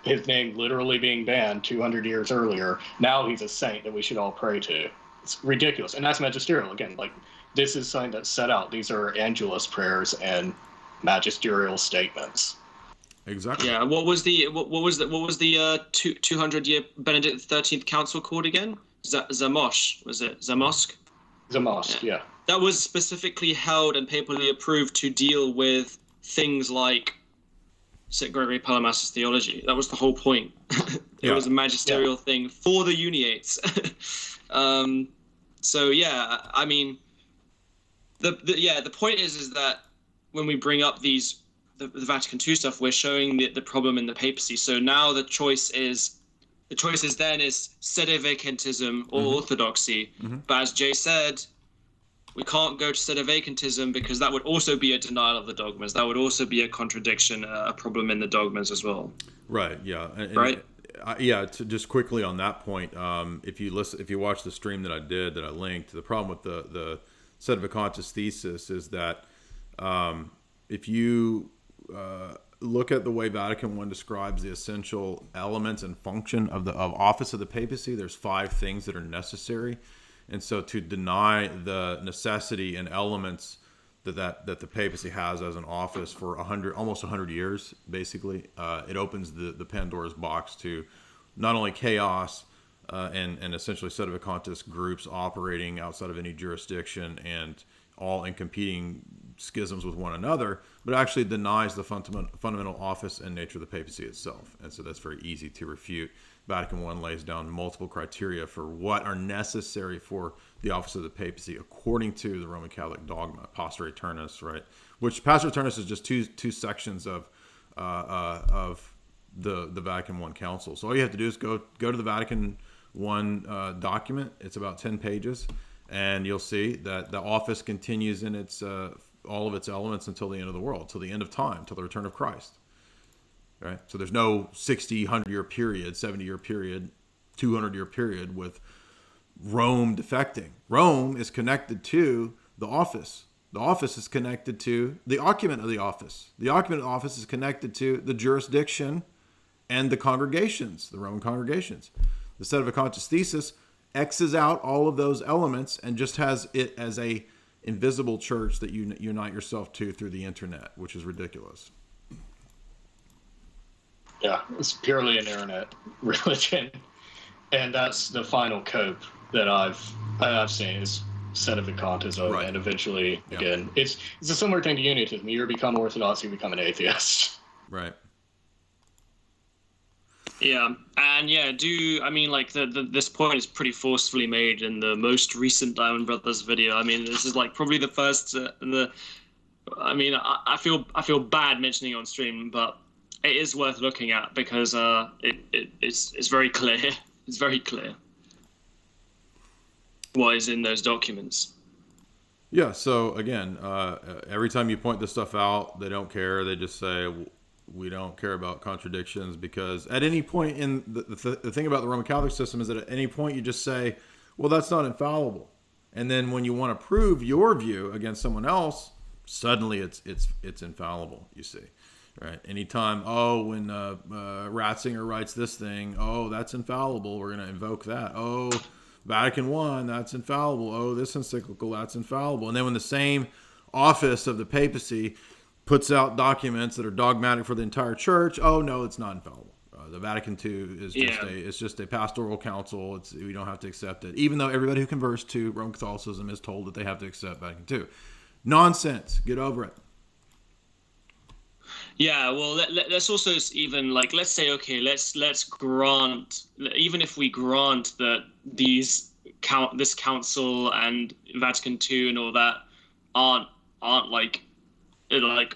his name literally being banned 200 years earlier. Now he's a saint that we should all pray to. It's ridiculous. And that's magisterial. Again, like, this is something that's set out. These are Angelus prayers and magisterial statements. Exactly. Yeah. What was the 200-year Benedict XIII Council called again? Zamość, was it? Zamość? Zamość, yeah. That was specifically held and papally approved to deal with things like St. Gregory Palamas' theology. That was the whole point. It was a magisterial thing for the Uniates. So yeah, I mean, the point is that when we bring up these the Vatican II stuff, we're showing the problem in the papacy. So now the choice is then sedevacantism or orthodoxy. But as Jay said, we can't go to sedevacantism because that would also be a denial of the dogmas. That would also be a contradiction, a problem in the dogmas as well. Right. Yeah. Right. To just quickly on that point, if you watch the stream that I linked, the problem with the sedevacantis thesis is that if you look at the way Vatican I describes the essential elements and function of office of the papacy, there's 5 things that are necessary. And so to deny the necessity and elements that the papacy has as an office for almost 100 years, basically, it opens the Pandora's box to not only chaos and essentially sedevacantist groups operating outside of any jurisdiction and all in competing schisms with one another, but actually denies the fundamental office and nature of the papacy itself. And so that's very easy to refute. Vatican I lays down multiple criteria for what are necessary for the office of the papacy according to the Roman Catholic dogma, Pastor Aeternus, right? Which Pastor Aeternus is just two sections of the Vatican I Council. So all you have to do is go to the Vatican I document. It's about 10 pages, and you'll see that the office continues in its all of its elements until the end of the world, till the end of time, till the return of Christ. Right? So there's no 60, 100-year period, 70-year period, 200-year period with Rome defecting. Rome is connected to the office. The office is connected to the occupant of the office. The occupant of the office is connected to the jurisdiction and the congregations, the Roman congregations. The sedevacantis thesis X's out all of those elements and just has it as a invisible church that you unite yourself to through the internet, which is ridiculous. Yeah, it's purely an internet religion, and that's the final cope that I've seen is sedevacantism, right. And eventually, again, it's a similar thing to Uniatism. You become Orthodox, you become an atheist. Right. Yeah, and this point is pretty forcefully made in the most recent Diamond Brothers video. I mean, this is like probably the first. I feel bad mentioning it on stream, but it is worth looking at because it's very clear. It's very clear what is in those documents. Yeah. So again, every time you point this stuff out, they don't care. They just say we don't care about contradictions because at any point in the thing about the Roman Catholic system is that at any point you just say, well, that's not infallible, and then when you want to prove your view against someone else, suddenly it's infallible. You see. Right. Anytime, when Ratzinger writes this thing, that's infallible. We're going to invoke that. Vatican I, that's infallible. This encyclical, that's infallible. And then when the same office of the papacy puts out documents that are dogmatic for the entire church, no, it's not infallible. The Vatican II is just a pastoral council. We don't have to accept it, even though everybody who converts to Roman Catholicism is told that they have to accept Vatican II. Nonsense. Get over it. Yeah, well, let's also even let's say, okay, let's grant, even if we grant that this council and Vatican II and all that aren't like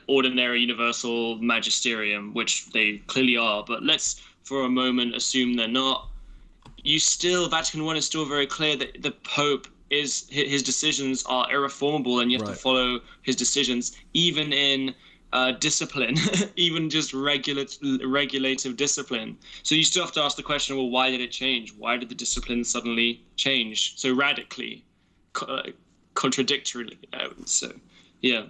ordinary universal magisterium, which they clearly are, but let's for a moment assume they're not. Vatican I is still very clear that the Pope his decisions are irreformable, and you have to follow his decisions, even in discipline, even just regulative discipline. So you still have to ask the question, well, why did it change? Why did the discipline suddenly change so radically, contradictorily? So, yeah.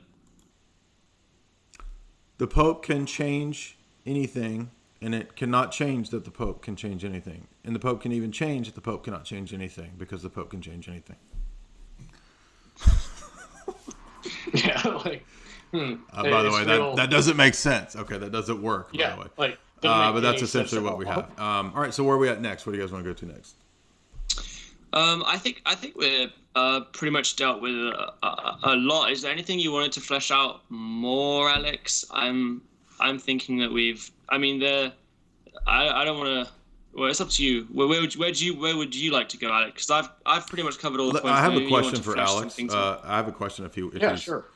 The Pope can change anything, and it cannot change that the Pope can change anything. And the Pope can even change that the Pope cannot change anything, because the Pope can change anything. Yeah, by the way, that doesn't make sense. Okay, that doesn't work. By the way, but that's essentially what we have. All right, so where are we at next? What do you guys want to go to next? I think we're pretty much dealt with a lot. Is there anything you wanted to flesh out more, Alex? I'm thinking that we've. I mean, I don't want to. Well, it's up to you. Where would you like to go, Alex? Because I've pretty much covered all the points. I have a question for Alex. I have a question. If sure.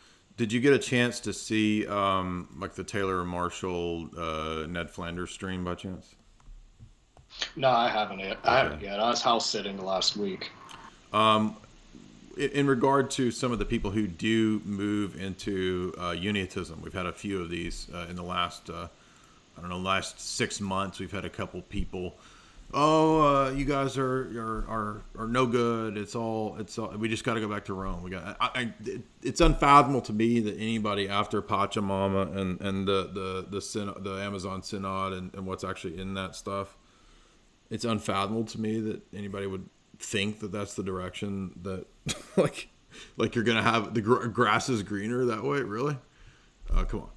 Did you get a chance to see like the Taylor and Marshall Ned Flanders stream by chance? No, I haven't yet. I haven't yet. I was house sitting last week. In regard to some of the people who do move into Uniatism, we've had a few of these in the last, last 6 months. We've had a couple people. You guys are no good. It's all. We just got to go back to Rome. It's unfathomable to me that anybody after Pachamama and the Amazon Synod and what's actually in that stuff. It's unfathomable to me that anybody would think that that's the direction that like you're gonna have the grass is greener that way. Really? Come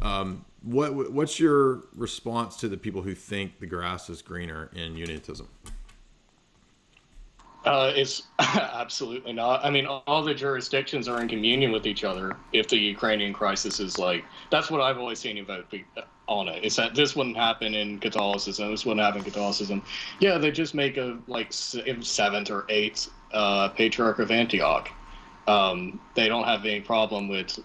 on. What's your response to the people who think the grass is greener in Uniatism? It's absolutely not. I mean, all the jurisdictions are in communion with each other. If the Ukrainian crisis is that's what I've always seen you vote on it. It's that this wouldn't happen in Catholicism. This wouldn't happen in Catholicism. Yeah, they just make a seventh or eighth Patriarch of Antioch. They don't have any problem with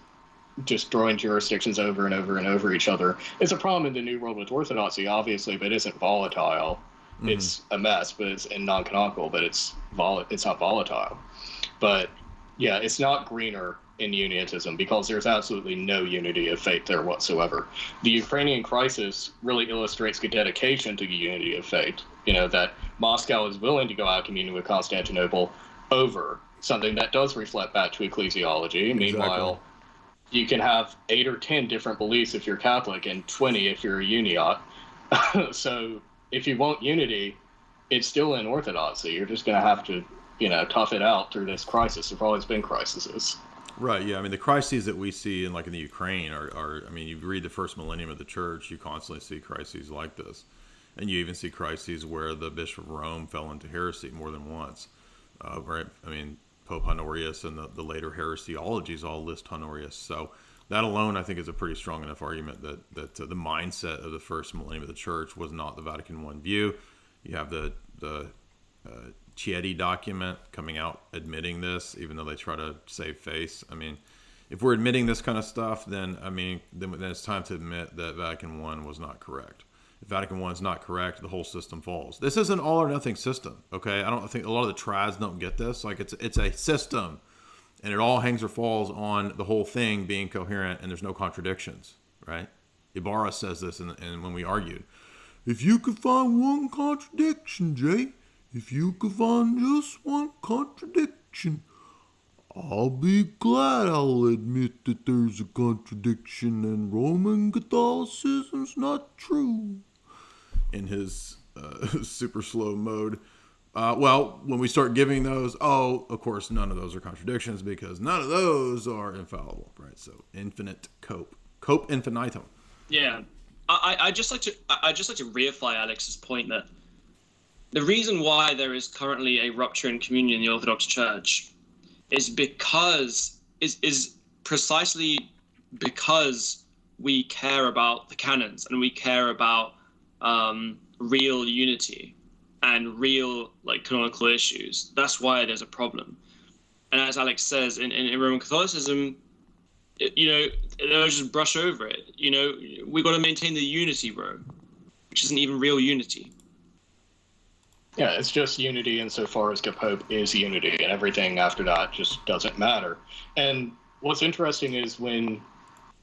just throwing jurisdictions over and over and over each other. It's a problem in the New World with Orthodoxy, obviously, but it isn't volatile. Mm-hmm. It's a mess, but it's non-canonical, but it's not volatile. But yeah, it's not greener in Uniatism because there's absolutely no unity of faith there whatsoever. The Ukrainian crisis really illustrates the dedication to the unity of faith. That Moscow is willing to go out of communion with Constantinople over something that does reflect back to ecclesiology. Exactly. Meanwhile, you can have 8 or 10 different beliefs if you're Catholic and 20 if you're a Uniate. So if you want unity, it's still in Orthodoxy. You're just going to have to, tough it out through this crisis. There've always been crises. Right. Yeah. I mean, the crises that we see in the Ukraine are you read the first millennium of the church, you constantly see crises like this. And you even see crises where the Bishop of Rome fell into heresy more than once. Right. I mean, Pope Honorius and the later heresiologies all list Honorius. So that alone, I think, is a pretty strong enough argument that the mindset of the first millennium of the church was not the Vatican I view. You have the Chieti document coming out admitting this, even though they try to save face. I mean, if we're admitting this kind of stuff, then it's time to admit that Vatican I was not correct. If Vatican I is not correct, the whole system falls. This is an all or nothing system, okay? I don't think a lot of the trads don't get this. It's a system, and it all hangs or falls on the whole thing being coherent, and there's no contradictions, right? Ibarra says this, and when we argued, if you could find one contradiction, Jay, if you could find just one contradiction, I'll be glad I'll admit that there's a contradiction and Roman Catholicism's not true. In his super slow mode. Well, when we start giving those, of course, none of those are contradictions because none of those are infallible, right? So infinite cope infinitum. Yeah, I just like to reify Alex's point that the reason why there is currently a rupture in communion in the Orthodox Church is precisely because we care about the canons and we care about real unity and real canonical issues. That's why there's a problem. And as Alex says, in Roman Catholicism, they'll just brush over it. We've got to maintain the unity, Rome, which isn't even real unity. Yeah, it's just unity insofar as the Pope is unity, and everything after that just doesn't matter. And what's interesting is when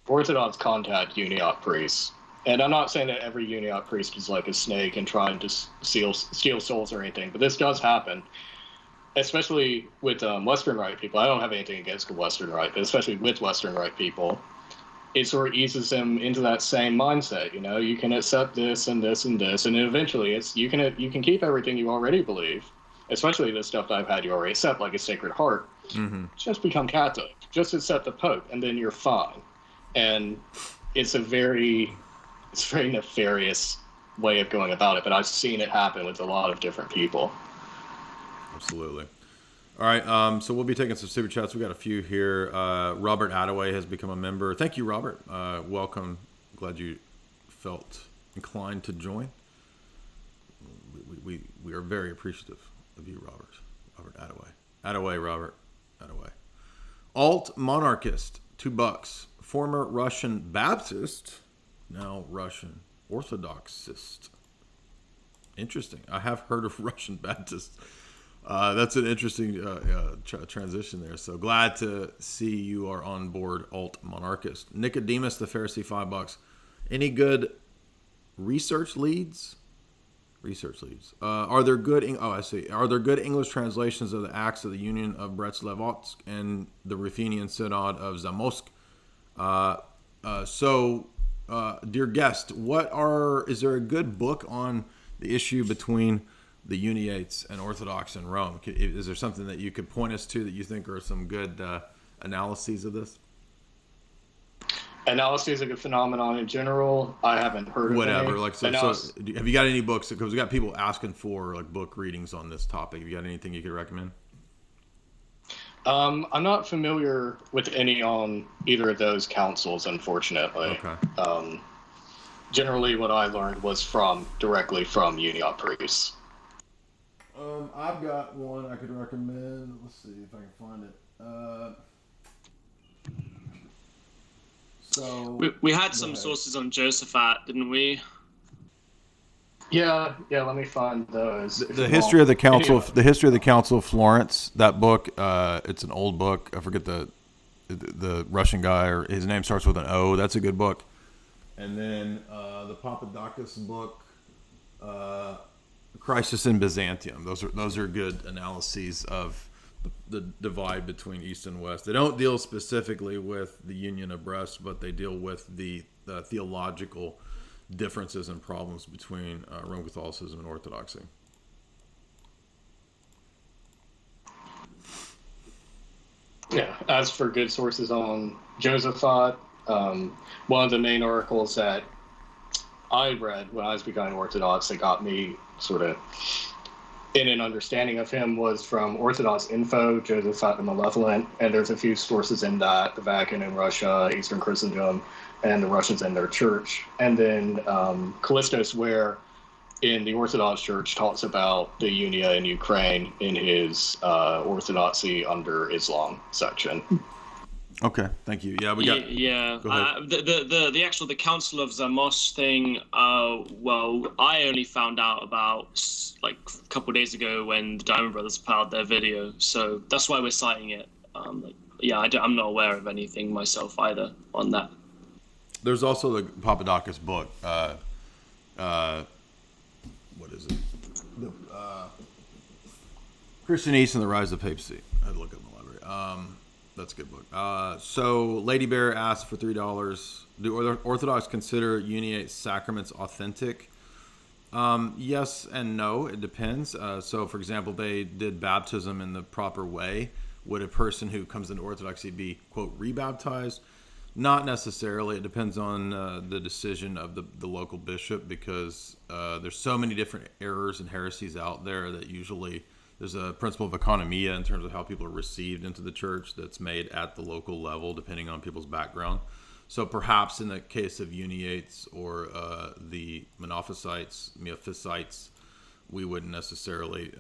Orthodox contact Uniate priests, and I'm not saying that every Uniate priest is like a snake and trying to steal souls or anything, but this does happen, especially with Western Rite people. I don't have anything against the Western Rite, but especially with Western Rite people, it sort of eases them into that same mindset. You can accept this and this and this, and then eventually you can keep everything you already believe, especially the stuff that I've had you already accept, like a Sacred Heart. Mm-hmm. Just become Catholic. Just accept the Pope, and then you're fine. And it's a very nefarious way of going about it, but I've seen it happen with a lot of different people. Absolutely. All right, so we'll be taking some super chats. We got a few here. Robert Attaway has become a member. Thank you, Robert. Welcome. Glad you felt inclined to join. We are very appreciative of you, Robert. Robert Attaway. Attaway, Robert. Attaway. Alt monarchist. $2. Former Russian Baptist, now Russian Orthodoxist. Interesting. I have heard of Russian Baptist. That's an interesting transition there. So glad to see you are on board, alt monarchist. Nicodemus the Pharisee, $5. Any good research leads? Are there good? I see. Are there good English translations of the Acts of the Union of Brest-Litovsk and the Ruthenian Synod of Zamosk? Dear guest, is there a good book on the issue between the Uniates and Orthodox in Rome? Is there something that you could point us to that you think are some good analyses of this? Analyses of the phenomenon in general, I haven't heard of whatever. Any. Have you got any books? Because we got people asking for like book readings on this topic. Have you got anything you could recommend? I'm not familiar with any on either of those councils, unfortunately. Okay. Generally, what I learned was directly from Uniate priests. I've got one I could recommend. Let's see if I can find it. We had some sources on Josaphat, didn't we? Yeah. Let me find those. The history of the council. The history of the Council of Florence. That book. It's an old book. I forget the Russian guy, or his name starts with an O. That's a good book. And then the Papadakis book, Crisis in Byzantium. Those are good analyses of the divide between East and West. They don't deal specifically with the Union of Brest, but they deal with the theological differences and problems between Roman Catholicism and Orthodoxy. Yeah, as for good sources on Josaphat, one of the main articles that I read when I was becoming Orthodox that got me sort of in an understanding of him was from Orthodox Info, Josaphat the Malevolent, and there's a few sources in that, the Vatican in Russia, Eastern Christendom, and the Russians and their church. And then Callistos Ware in the Orthodox Church talks about the Uniate in Ukraine in his Orthodoxy under Islam section. Okay, thank you. Yeah, we got. Yeah. Go ahead. The Council of Zamość thing. Well, I only found out about like a couple of days ago when the Diamond Brothers put out their video, so that's why we're citing it. I'm not aware of anything myself either on that. There's also the Papadakis book. What is it? The Christian East and the Rise of Papacy. I had to look up in the library. That's a good book. So Lady Bear asked for $3. Do Orthodox consider Uniate sacraments authentic? Yes and no. It depends. So, for example, they did baptism in the proper way. Would a person who comes into Orthodoxy be, quote, rebaptized? Not necessarily. It depends on the decision of the local bishop, because there's so many different errors and heresies out there that usually there's a principle of economia in terms of how people are received into the church that's made at the local level depending on people's background. So perhaps in the case of Uniates or the Miaphysites, we wouldn't necessarily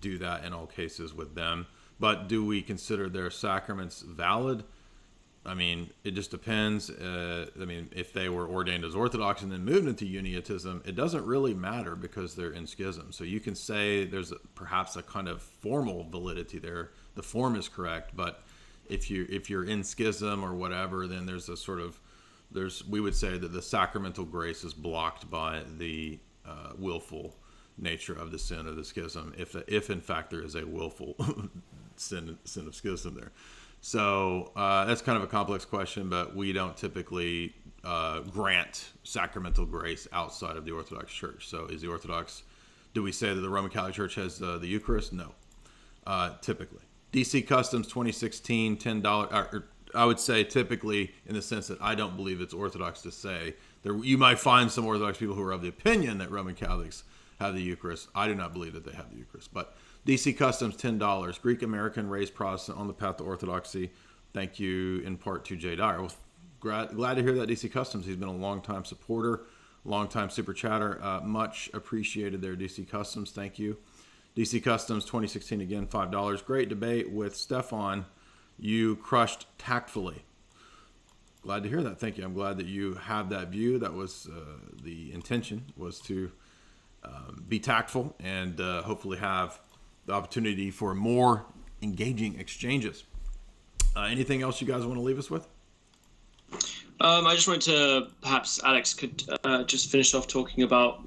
do that in all cases with them. But do we consider their sacraments valid? I mean, it just depends. If they were ordained as Orthodox and then moved into Uniatism, it doesn't really matter because they're in schism. So you can say there's perhaps a kind of formal validity there. The form is correct, but if you're in schism or whatever, then there's a sort of we would say that the sacramental grace is blocked by the willful nature of the sin of the schism, if in fact there is a willful sin of schism there. So that's kind of a complex question, but we don't typically grant sacramental grace outside of the Orthodox Church. So do we say that the Roman Catholic Church has the Eucharist? No, typically. DC Customs 2016, $10. I would say typically in the sense that I don't believe it's Orthodox to say. You might find some Orthodox people who are of the opinion that Roman Catholics have the Eucharist. I do not believe that they have the Eucharist, but DC Customs, $10. Greek American raised Protestant on the path to Orthodoxy. Thank you in part to Jay Dyer. Well, glad to hear that, DC Customs. He's been a long-time supporter, long-time super chatter. Much appreciated there, DC Customs. Thank you. DC Customs 2016, again, $5. Great debate with Stefan. You crushed tactfully. Glad to hear that. Thank you. I'm glad that you have that view. That was the intention, was to be tactful and hopefully have the opportunity for more engaging exchanges. Anything else you guys want to leave us with? I just wanted to, perhaps Alex could just finish off talking about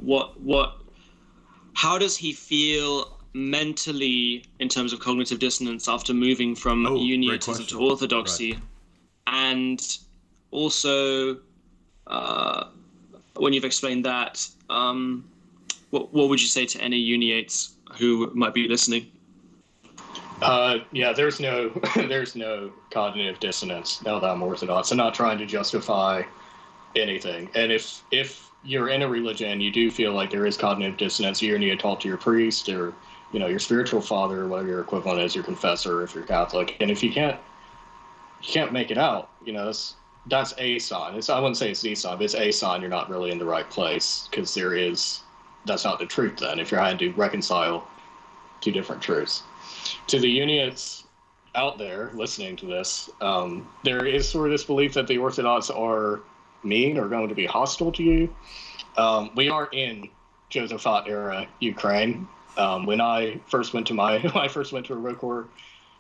how does he feel mentally in terms of cognitive dissonance after moving from Uniatism to Orthodoxy, right. And also when you've explained that, what would you say to any Uniates who might be listening? There's no cognitive dissonance now that I'm Orthodox. I'm not trying to justify anything. And if you're in a religion and you do feel like there is cognitive dissonance, you need to talk to your priest or, your spiritual father, or whatever your equivalent is, your confessor if you're Catholic. And if you can't make it out, that's a sign. I wouldn't say it's the sign, but it's a sign you're not really in the right place, because that's not the truth then, if you're having to reconcile two different truths. To the Uniates out there listening to this, there is sort of this belief that the Orthodox are mean or going to be hostile to you. We are in Josephat era Ukraine. When I first went to a Rokor,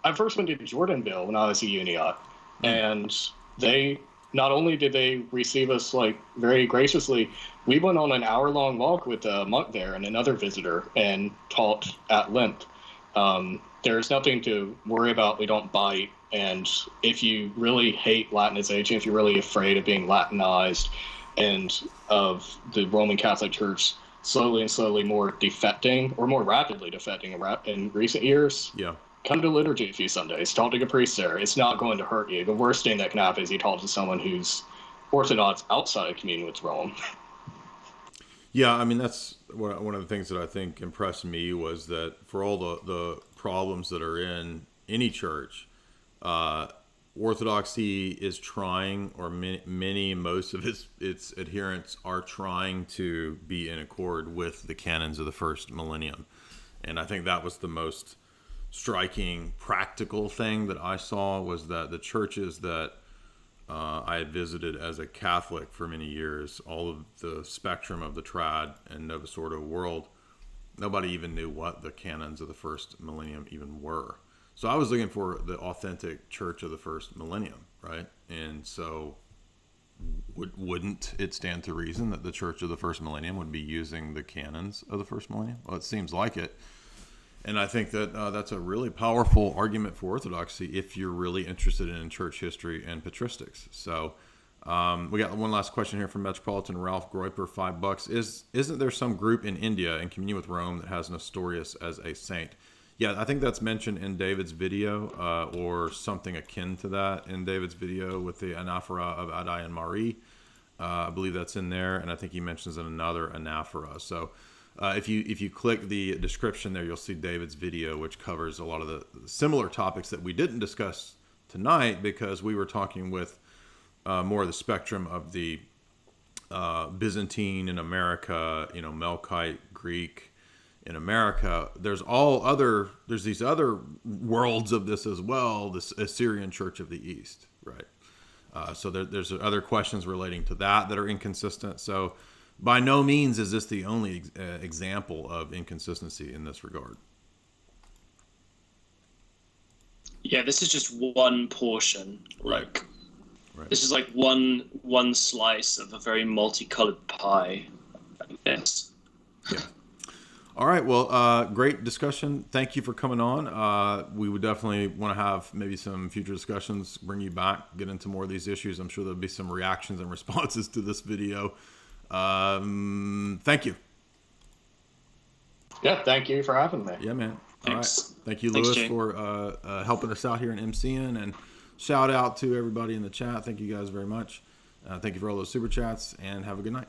I first went to Jordanville when I was a Uniate, and they not only did they receive us very graciously, we went on an hour-long walk with a monk there and another visitor and talked at length. There's nothing to worry about. We don't bite. And if you really hate Latinization, if you're really afraid of being Latinized and of the Roman Catholic Church slowly and slowly more defecting, or more rapidly defecting in recent years, come to liturgy a few Sundays. Talk to a priest there. It's not going to hurt you. The worst thing that can happen is you talk to someone who's Orthodox outside of communion with Rome. Yeah, I mean, that's one of the things that I think impressed me, was that for all the problems that are in any church, Orthodoxy is trying, or most of its adherents are trying to be in accord with the canons of the first millennium. And I think that was the most striking practical thing that I saw, was that the churches that I had visited as a Catholic for many years, all of the spectrum of the trad and Novus Ordo world, nobody even knew what the canons of the first millennium even were. So I was looking for the authentic church of the first millennium, right? And so wouldn't it stand to reason that the church of the first millennium would be using the canons of the first millennium? Well, it seems like it. And I think that that's a really powerful argument for Orthodoxy if you're really interested in church history and patristics. So we got one last question here from Metropolitan Ralph Groiper, $5. Isn't there some group in India in communion with Rome that has Nestorius as a saint? Yeah, I think that's mentioned in David's video, or something akin to that in David's video with the anaphora of Adai and Mari. I believe that's in there, and I think he mentions another anaphora. So if you click the description there, you'll see David's video, which covers a lot of the similar topics that we didn't discuss tonight, because we were talking with more of the spectrum of the Byzantine in America, Melkite, Greek in America. There's these other worlds of this as well, this Assyrian Church of the East, right? So there's other questions relating to that are inconsistent. So by no means is this the only example of inconsistency in this regard. Yeah, this is just one portion. Right. This is like one slice of a very multicolored pie. Yes. Yeah. All right. Well, great discussion. Thank you for coming on. We would definitely want to have maybe some future discussions, bring you back, get into more of these issues. I'm sure there'll be some reactions and responses to this video. Thank you. Yeah, thank you for having me. Yeah, man. Thanks. All right. Thank you, Thanks, Lewis, Jay. for helping us out here in MCN, and shout out to everybody in the chat. Thank you guys very much. Thank you for all those super chats, and have a good night.